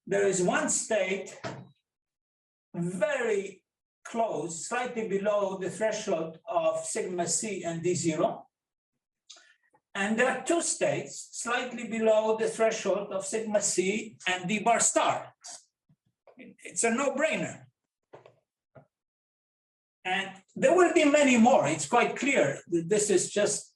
There is one state very close, slightly below the threshold of sigma C and D0. And there are 2 states slightly below the threshold of sigma C and dbarstar. It's a no-brainer. And there will be many more. It's quite clear that this is just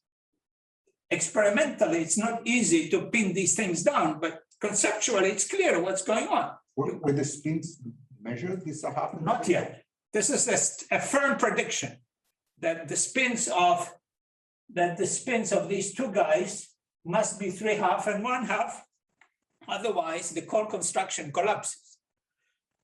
experimentally, it's not easy to pin these things down, but conceptually, it's clear what's going on. Were the spins measured? This happened? Not yet. This is a firm prediction that the spins of these 2 guys must be 3/2 and 1/2. Otherwise, the core construction collapses.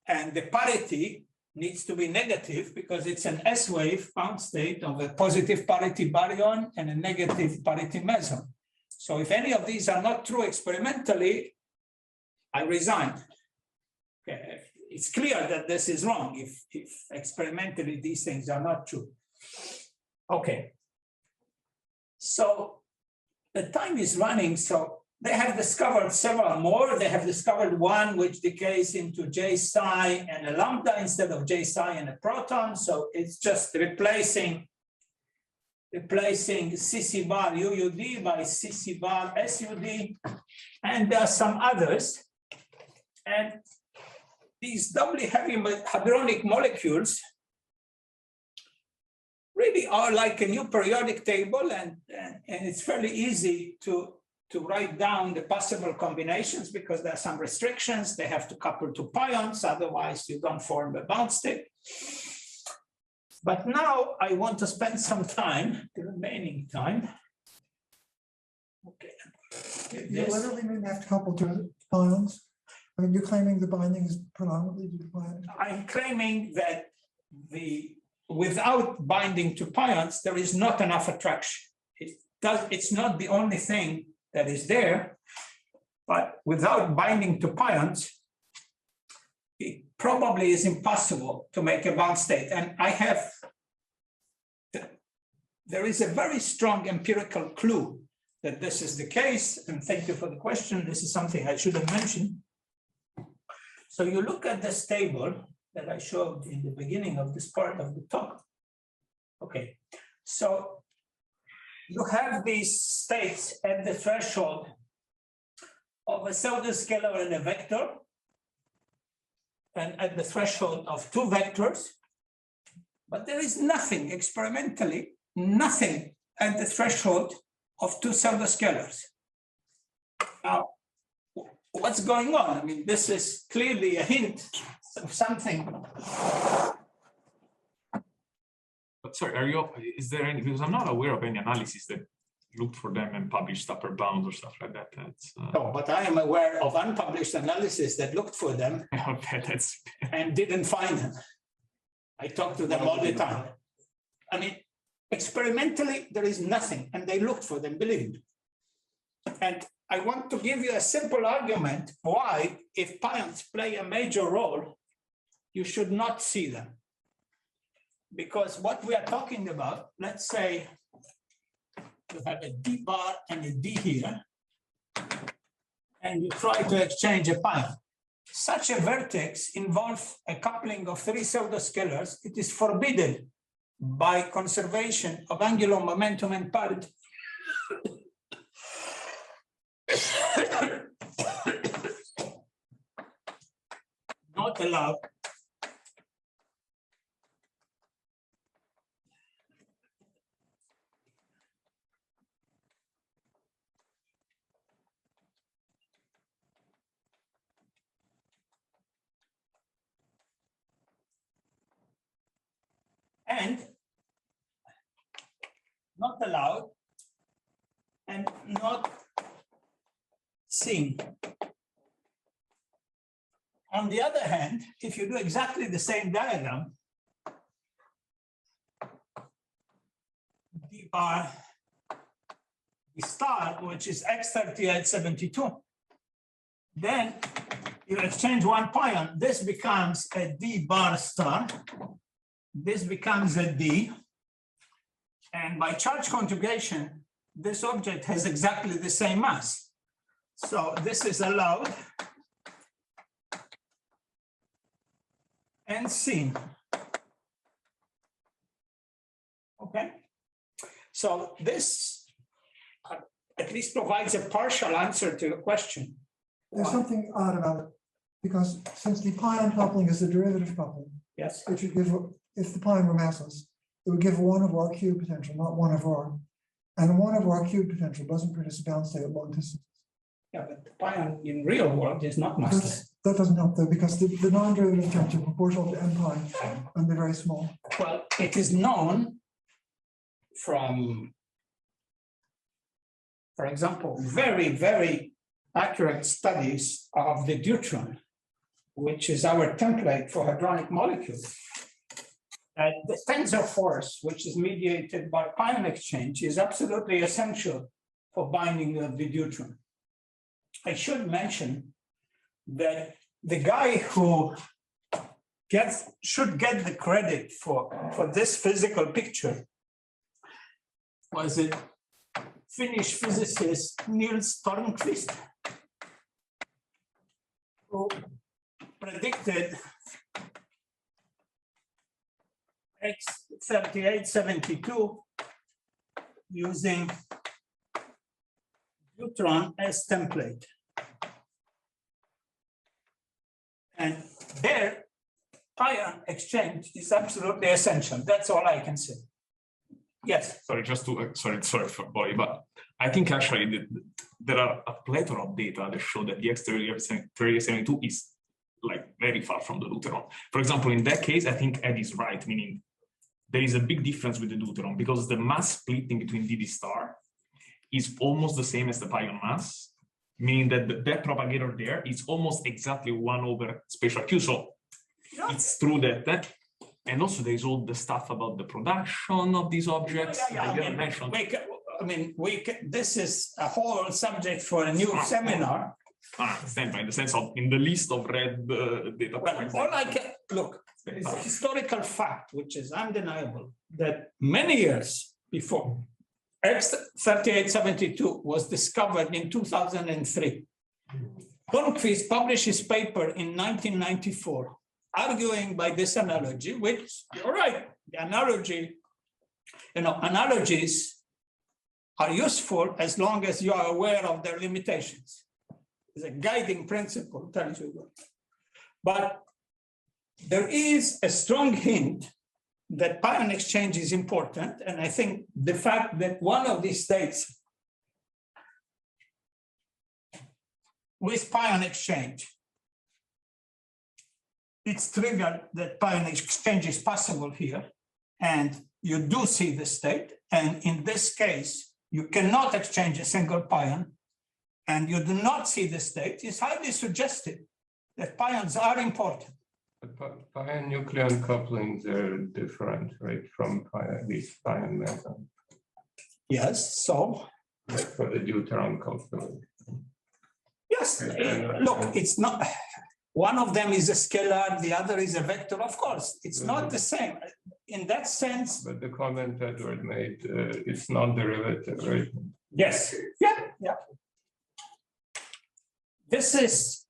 And the parity needs to be negative because it's an S wave bound state of a positive parity baryon and a negative parity meson. So if any of these are not true experimentally, I resign. Okay. It's clear that this is wrong if experimentally these things are not true. Okay. So the time is running, so they have discovered several more. They have discovered one which decays into J psi and a lambda instead of J psi and a proton. So it's just replacing ccbar UUD by ccbar SUD. And there are some others. And these doubly heavy hadronic molecules really are like a new periodic table, and it's fairly easy to write down the possible combinations because there are some restrictions. They have to couple to pions, otherwise you don't form a bound state. But now I want to spend some time, the remaining time. Okay. You literally mean have to couple to pions? I mean, you're claiming the binding is predominantly due to pions? I'm claiming that without binding to pions, there is not enough attraction. It's not the only thing that is there, but without binding to pions, it probably is impossible to make a bound state. And there is a very strong empirical clue that this is the case, and thank you for the question. This is something I should have mentioned. So you look at this table that I showed in the beginning of this part of the talk. Okay, so you have these states at the threshold of a pseudoscalar and a vector, and at the threshold of 2 vectors, but there is nothing experimentally, nothing at the threshold of 2 pseudoscalars. Now, what's going on? I mean, this is clearly a hint of something. But sorry, is there any, because I'm not aware of any analysis that looked for them and published upper bounds or stuff like that. No, but I am aware of unpublished analysis that looked for them Okay, and didn't find them. I talk to them all the time. I mean, experimentally, there is nothing, and they looked for them, believe me. And I want to give you a simple argument why, if pions play a major role, you should not see them. Because what we are talking about, let's say you have a D bar and a D here, and you try to exchange a pion. such a vertex involves a coupling of three pseudoscalars. It is forbidden by conservation of angular momentum and parity. Not allowed. And not allowed and not seen. On the other hand, if you do exactly the same diagram, dbarstar, which is X3872, then you exchange one pion. This becomes a dbarstar. This becomes a D. And by charge conjugation, this object has exactly the same mass. So this is allowed and seen. Okay. So this at least provides a partial answer to your question. There's something odd about it, because since the pion coupling is a derivative coupling, Yes. it should give, if the pion were massless, it would give 1/r cube potential, not 1/r. And 1/r cube potential doesn't produce a bound state at long distance. Yeah, but the pion in real world is not massless. That doesn't help though, because the non-derivative terms are proportional to n pi, and they're very small. Well, it is known from, for example, very, very accurate studies of the deuteron, which is our template for hadronic molecules. The tensor force, which is mediated by pion exchange, is absolutely essential for binding of the deuteron. I should mention that the guy who should get the credit for this physical picture was a Finnish physicist Niels Törnqvist, who predicted X3872 using deuteron as template. And their pion exchange is absolutely essential. That's all I can say. Yes. Sorry, just to sorry for Boy, but I think actually there are a plethora of data that show that the X3872 is like very far from the deuteron. For example, in that case, I think Ed is right, meaning there is a big difference with the deuteron because the mass splitting between dB star is almost the same as the pion mass, meaning that that propagator there is almost exactly 1/, spatial Q. So it's true that and also there's all the stuff about the production of these objects. This is a whole subject for a new seminar. Stand by in the sense of in the list of red data points. All I can look, there is a historical fact which is undeniable that many years before X3872 was discovered in 2003. Törnqvist published his paper in 1994, arguing by this analogy, which you're right, the analogy, analogies are useful as long as you are aware of their limitations. It's a guiding principle, tells you that. But there is a strong hint that pion exchange is important. And I think the fact that one of these states with pion exchange, it's trivial that pion exchange is possible here. And you do see the state. And in this case, you cannot exchange a single pion. And you do not see the state, is highly suggestive that pions are important. Pion nucleon couplings are different, right, from these pion method. Yes, so. Like for the deuteron coupling. Yes, look, it's not, one of them is a scalar, the other is a vector, of course, it's not the same. In that sense. But the comment Edward made, it's non-derivative, right? Yes, yeah. This is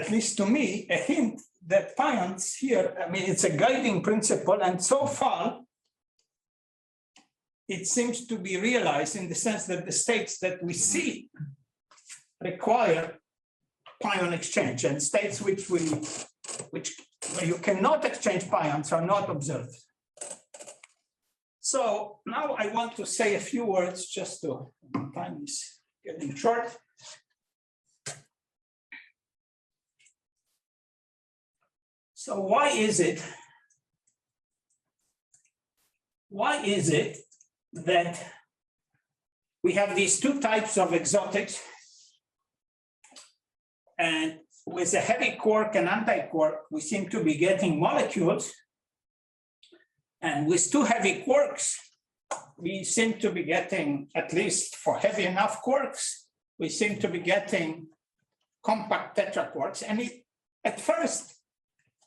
at least to me, a hint that pions here, I mean, it's a guiding principle, and so far, it seems to be realized in the sense that the states that we see require pion exchange, and states which where you cannot exchange pions are not observed. So now I want to say a few words just to, time is getting short. So why is it that we have these two types of exotics, and with a heavy quark and anti-quark, we seem to be getting molecules, and with two heavy quarks, we seem to be getting, at least for heavy enough quarks, we seem to be getting compact tetraquarks, and at first,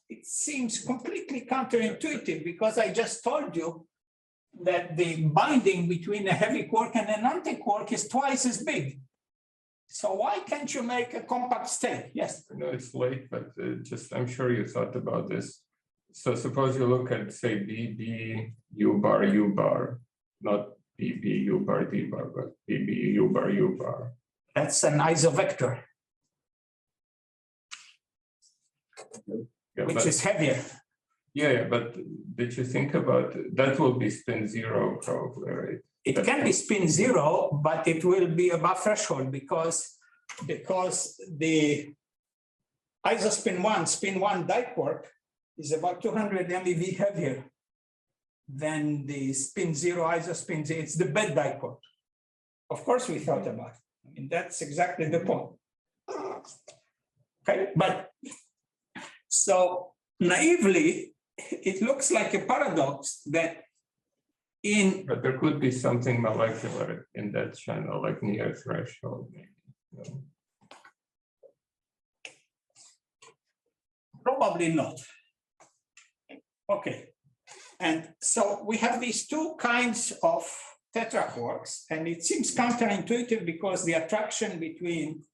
it seems completely counterintuitive, because I just told you that the binding between a heavy quark and an anti-quark is twice as big. So why can't you make a compact state? Yes. I know it's late, but I'm sure you thought about this. So suppose you look at, say, BB U bar, not BB U bar D bar, but BB U bar. That's an isovector, Yeah, which is heavier. Yeah, but did you think about that? Will be spin zero probably, right? It can be spin zero, but it will be above threshold because the isospin spin one diquark is about 200 MeV heavier than the spin zero isospin Z. It's the bed diquark. Of course, we thought about it. I mean, that's exactly the point. Okay, but so naively, it looks like a paradox that But there could be something molecular in that channel, like near threshold, maybe. No? Probably not. Okay. And so we have these two kinds of tetraquarks, and it seems counterintuitive because the attraction between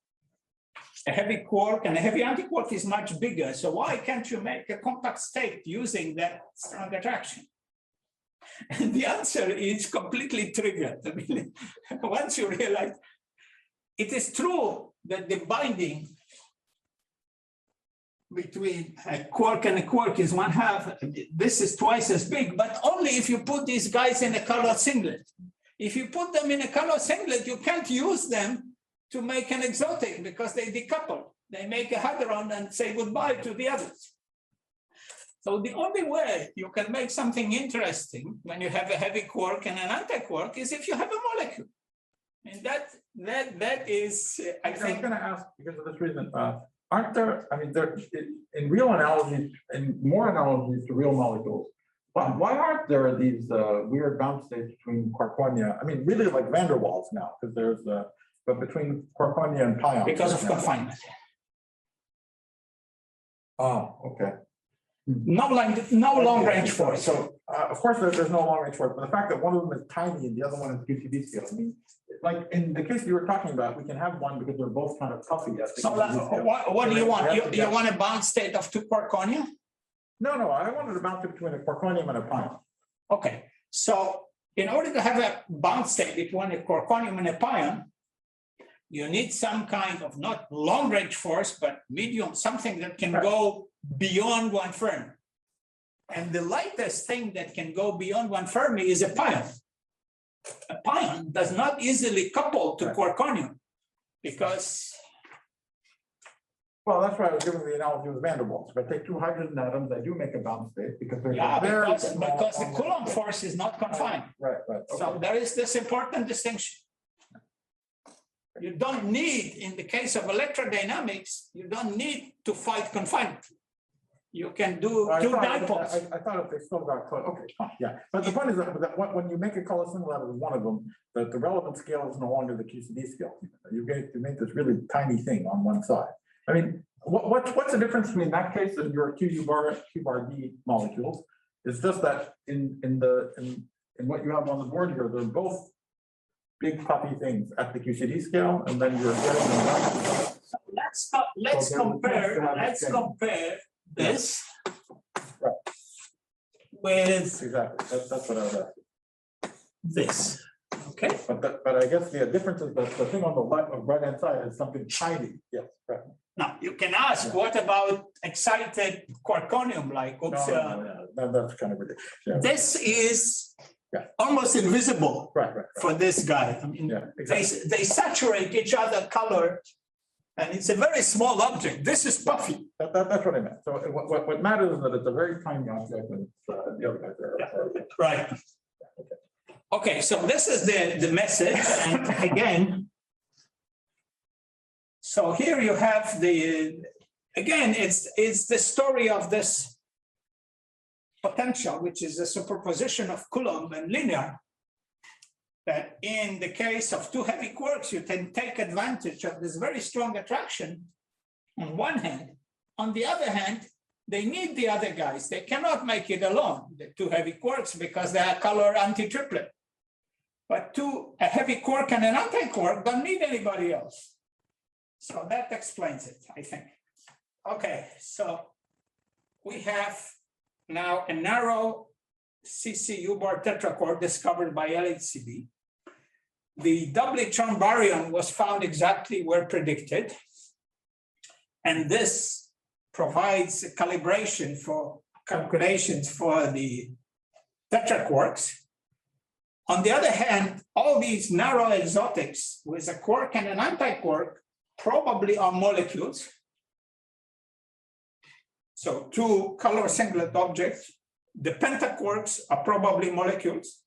a heavy quark and a heavy antiquark is much bigger. So why can't you make a compact state using that strong attraction? And the answer is completely triggered. I mean, once you realize, it is true that the binding between a quark and a quark is 1/2. This is twice as big, but only if you put these guys in a color singlet. If you put them in a color singlet, you can't use them to make an exotic because they decouple. They make a hadron and say goodbye to the others. So the only way you can make something interesting when you have a heavy quark and an anti-quark is if you have a molecule. And that is, I think. I was going to ask, because of this reason, aren't there, I mean, there, in real analogies, and more analogies to real molecules, why aren't there these weird bound states between quarkonia? I mean, really like van der Waals now, because there's, but between quarkonia and pions. Because of confinement. Oh, okay. No long range force. So, of course, there's no long range force, but the fact that one of them is tiny and the other one is QCD scale, I mean, like in the case you were talking about, we can have one because they're both kind of puffy. So what do you want? You want a bound state of two quarkonia? No, I wanted a bound state between a quarkonium and a pion. Okay, so in order to have a bound state between a quarkonium and a pion, you need some kind of not long range force, but medium, something that can go beyond 1 Fermi. And the lightest thing that can go beyond 1 Fermi is a pion. A pion does not easily couple to quarkonium because. Well, that's why I was giving the analogy with van der Waals. If I take 2 hydrogen atoms, I do make a bound state because they're because the Coulomb force is not confined. Right. Okay. So there is this important distinction. You don't need, in the case of electrodynamics, you don't need to fight confinement. You can do two dipoles. I thought if they still got close, okay, fine, yeah. But the point is that when you make a color singlet out of one of them, that the relevant scale is no longer the QCD scale. You make this really tiny thing on one side. I mean, what's the difference between that case and your Q bar D molecules? It's just that in what you have on the board here, they're both big puffy things at the QCD scale, and then you're getting them done. Let's So then we have to have the let's same. compare this Right. with Exactly, that's what I was asking. this, okay? But I guess the difference is that the thing on the right-hand side is something tiny, yes, right. Now, you can ask, what about excited quarkonium like? No, that's kind of ridiculous, yeah, This is Yeah. almost invisible right. for this guy. I mean, Yeah, exactly. they saturate each other color, and it's a very small object. This is puffy. That's what I meant. So what matters is that it's a very tiny object and the other guys are. Right. Okay, so this is the message, and again, so here you have again, it's the story of this potential, which is a superposition of Coulomb and linear, that in the case of two heavy quarks, you can take advantage of this very strong attraction on one hand. On the other hand, they need the other guys. They cannot make it alone, the two heavy quarks, because they are color anti-triplet. But a heavy quark and an anti-quark don't need anybody else. So that explains it, I think. Okay, so we have now a narrow CC-U-bar tetraquark discovered by LHCb. The doubly charmed baryon was found exactly where predicted. And this provides a calibration for calculations for the tetraquarks. On the other hand, all these narrow exotics with a quark and an anti-quark probably are molecules. So two color singlet objects. The pentaquarks are probably molecules.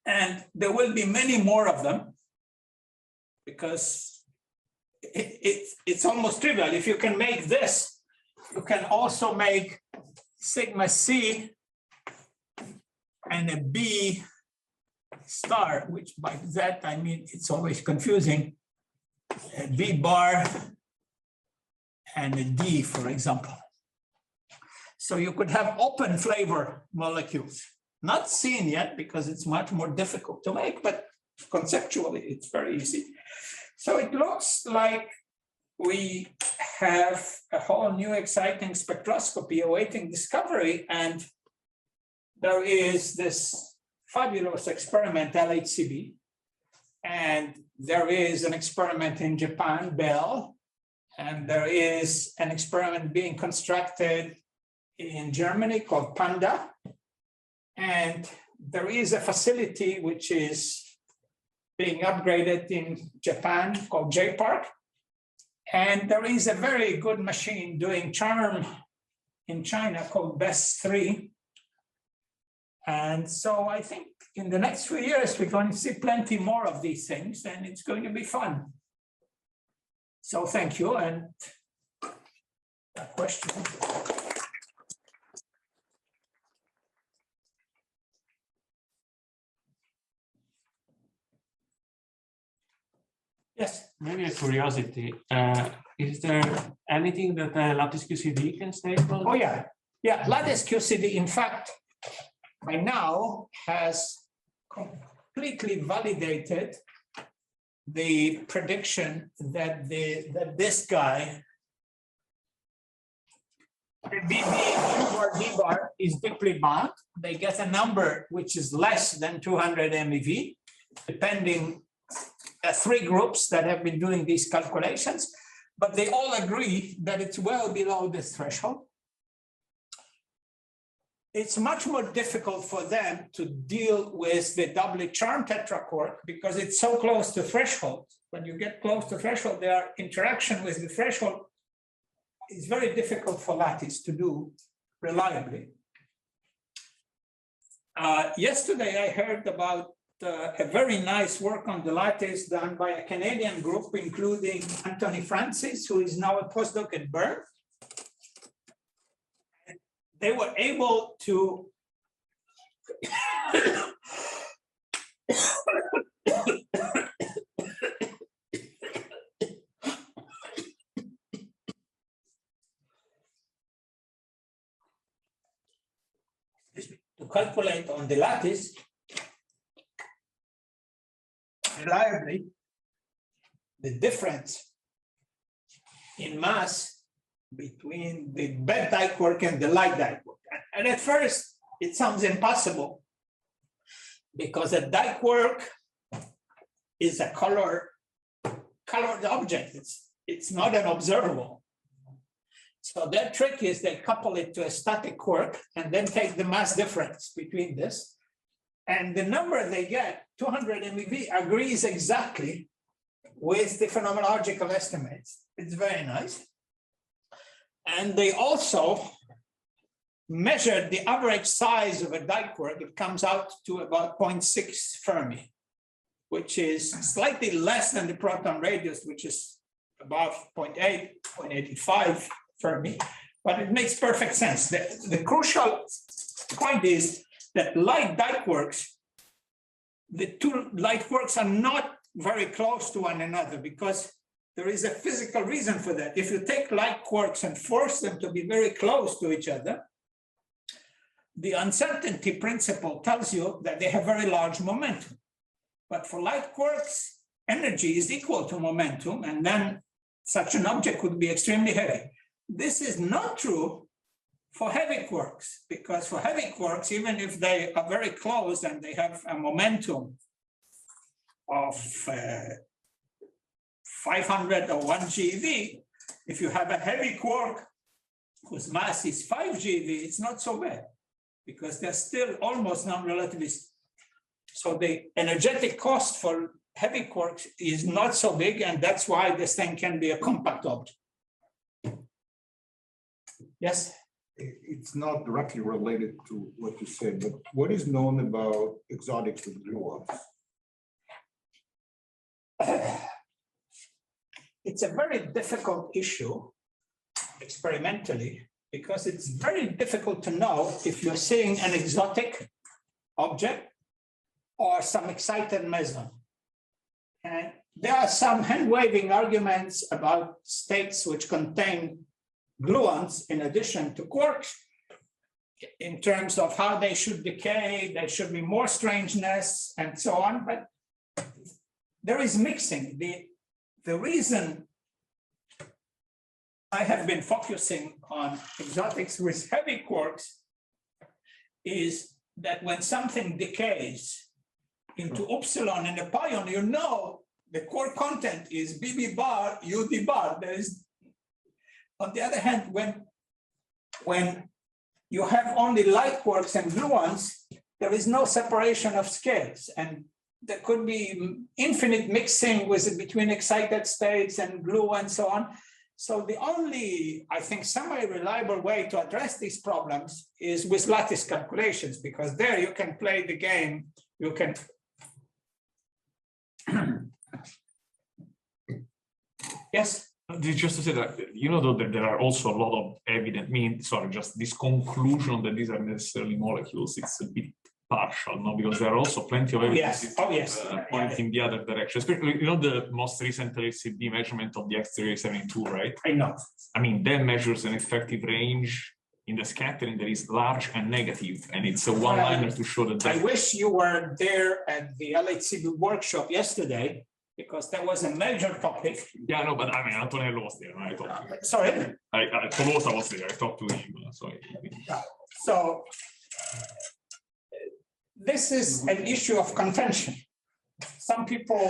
And there will be many more of them because it's almost trivial. If you can make this, you can also make sigma C and a B star, which by that I mean it's always confusing. A B bar and a D, for example. So you could have open flavor molecules, not seen yet because it's much more difficult to make, but conceptually it's very easy. So it looks like we have a whole new exciting spectroscopy awaiting discovery, and there is this fabulous experiment, LHCb, and there is an experiment in Japan, Bell, and there is an experiment being constructed in Germany called Panda, and there is a facility which is being upgraded in Japan called J-Park, and there is a very good machine doing charm in China called BESS3. And so I think in the next few years, we're going to see plenty more of these things, and it's going to be fun. So thank you, and a question. Yes. Maybe a curiosity. Is there anything that lattice QCD can stable? Oh yeah, lattice QCD, in fact, by now has completely validated the prediction that this guy, the BB D-bar is deeply bound. They get a number which is less than 200 MeV, depending. Three groups that have been doing these calculations, but they all agree that it's well below this threshold. It's much more difficult for them to deal with the doubly charmed tetraquark because it's so close to threshold. When you get close to threshold, their interaction with the threshold is very difficult for lattice to do reliably. Yesterday, I heard about a very nice work on the lattice done by a Canadian group, including Anthony Francis, who is now a postdoc at Bern. They were able to calculate on the lattice reliably the difference in mass between the bed die quark and the light die quark. And at first, it sounds impossible because a die quark is a colored object. It's not an observable. So their trick is they couple it to a static quark and then take the mass difference between this. And the number they get, 200 MeV, agrees exactly with the phenomenological estimates. It's very nice. And they also measured the average size of a die quark. It comes out to about 0.6 Fermi, which is slightly less than the proton radius, which is about 0.8, 0.85 Fermi, but it makes perfect sense. The crucial point is that light die quarks, the two light quarks are not very close to one another because there is a physical reason for that. If you take light quarks and force them to be very close to each other, the uncertainty principle tells you that they have very large momentum. But for light quarks, energy is equal to momentum, and then such an object would be extremely heavy. This is not true for heavy quarks, because for heavy quarks, even if they are very close and they have a momentum of 500 or 1 GeV, if you have a heavy quark whose mass is 5 GeV, it's not so bad because they're still almost non-relativist. So the energetic cost for heavy quarks is not so big, and that's why this thing can be a compact object. Yes? It's not directly related to what you said, but what is known about exotics with gluons? It's a very difficult issue experimentally because it's very difficult to know if you're seeing an exotic object or some excited meson. And there are some hand-waving arguments about states which contain gluons in addition to quarks in terms of how they should decay, there should be more strangeness and so on, but there is mixing. The reason I have been focusing on exotics with heavy quarks is that when something decays into epsilon and a pion, you know the core content is BB bar, UD bar. There is, on the other hand, when you have only light quarks and gluons, there is no separation of scales, and there could be infinite mixing between excited states and glue and so on. So the only, I think, semi-reliable way to address these problems is with lattice calculations, because there you can play the game, you can. Yes? Just to say that, you know, that there are also a lot of evident, just this conclusion that these are necessarily molecules, it's a bit partial, no? Because there are also plenty of evidence pointing the other direction. Especially, you know, the most recent LCD measurement of the X372, right? I know. I mean, that measures an effective range in the scattering that is large and negative, and it's a one-liner to show that. I wish you were there at the LHCb workshop yesterday, because that was a major topic. Yeah, no, but I mean, Antonello was there. I talked to him. Sorry? Tolosa was there. I talked to him. So this is an issue of contention. Some people.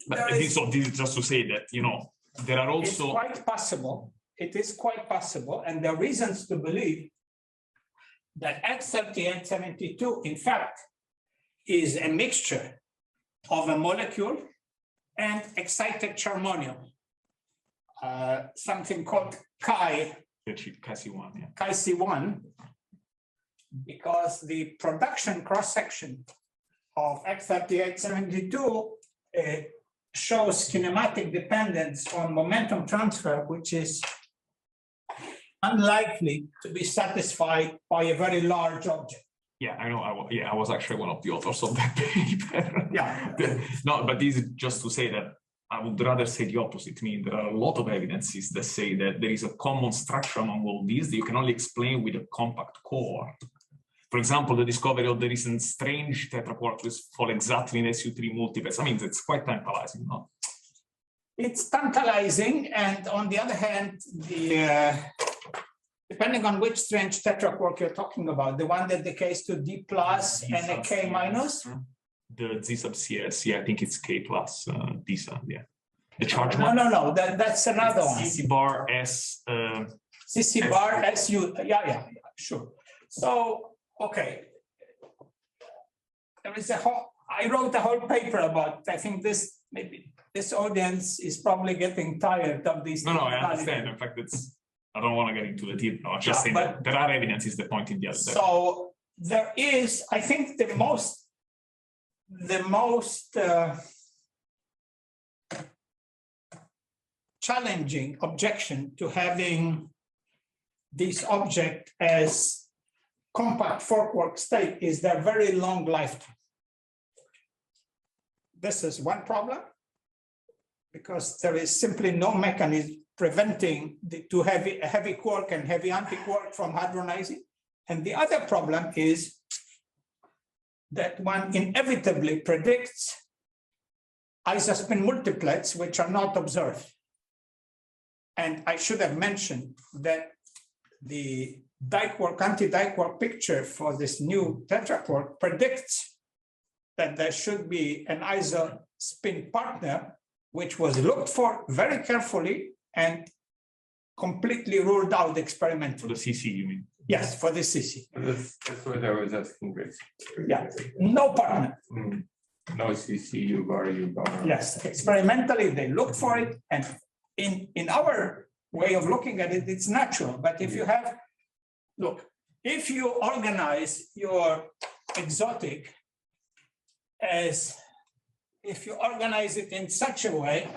But this is just to say that, you know, there are also. It's quite possible. It is quite possible, and there are reasons to believe that X3872, in fact, is a mixture of a molecule and excited charmonium, something called Chi-C1, yeah. Chi-C1, because the production cross-section of X3872 shows kinematic dependence on momentum transfer, which is unlikely to be satisfied by a very large object. Yeah, I know. I was actually one of the authors of that paper. Yeah. No, but this is just to say that I would rather say the opposite. I mean, there are a lot of evidences that say that there is a common structure among all these that you can only explain with a compact core. for example, the discovery of the recent strange tetraquark which fall exactly in SU3 multiples. I mean, it's quite tantalizing, no? It's tantalizing, and on the other hand, depending on which strange tetraquark you're talking about, the one that decays to D plus and a K minus. The Z sub CS, yeah, I think it's K plus D sub, yeah. The charge No, one. no, that's another one. ccbar S. ccbar SU, yeah, sure. So, okay. There is I wrote a whole paper about, I think maybe this audience is probably getting tired of these. No, I understand. In fact, I don't want to get into the deep. No, I'm just saying that there are evidence is the point in the other. So there is, I think the most challenging objection to having this object as compact four-quark state is their very long lifetime. This is one problem, because there is simply no mechanism preventing a heavy quark and heavy antiquark from hadronizing. And the other problem is that one inevitably predicts isospin multiplets which are not observed. And I should have mentioned that the diquark, anti-diquark picture for this new tetraquark predicts that there should be an isospin partner, which was looked for very carefully and completely ruled out experimentally. For the CC, you mean? Yes, for the CC. That's what I was asking, basically. Yeah, no partner. No CC, U bar. Yes, experimentally they looked for it, and in our way of looking at it, it's natural. But if you have, look, if you organize your exotic as, if you organize it in such a way,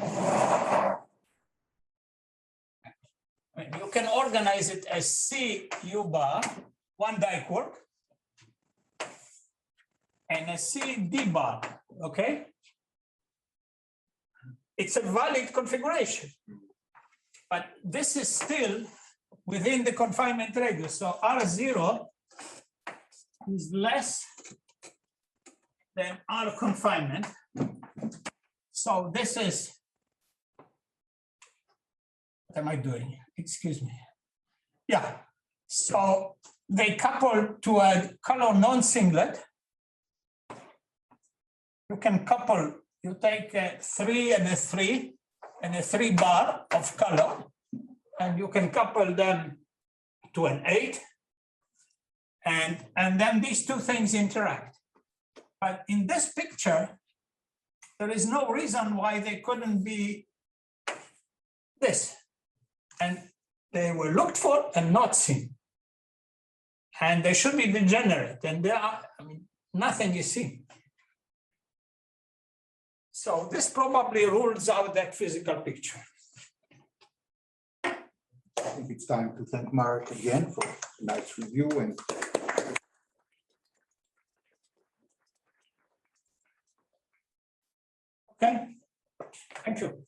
you can organize it as C U bar, one diquark, and a C D bar, okay? It's a valid configuration, but this is still within the confinement radius. So R0 is less than R confinement. So this is, what am I doing? Excuse me. Yeah, so they couple to a color non-singlet. You can couple, you take a 3 and a 3 and a 3 bar of color, and you can couple them to an 8, and then these two things interact. But in this picture, there is no reason why they couldn't be this. And they were looked for and not seen. And they should be degenerate, and there are, I mean, nothing is seen. So this probably rules out that physical picture. I think it's time to thank Marek again for a nice review and Okay, thank you.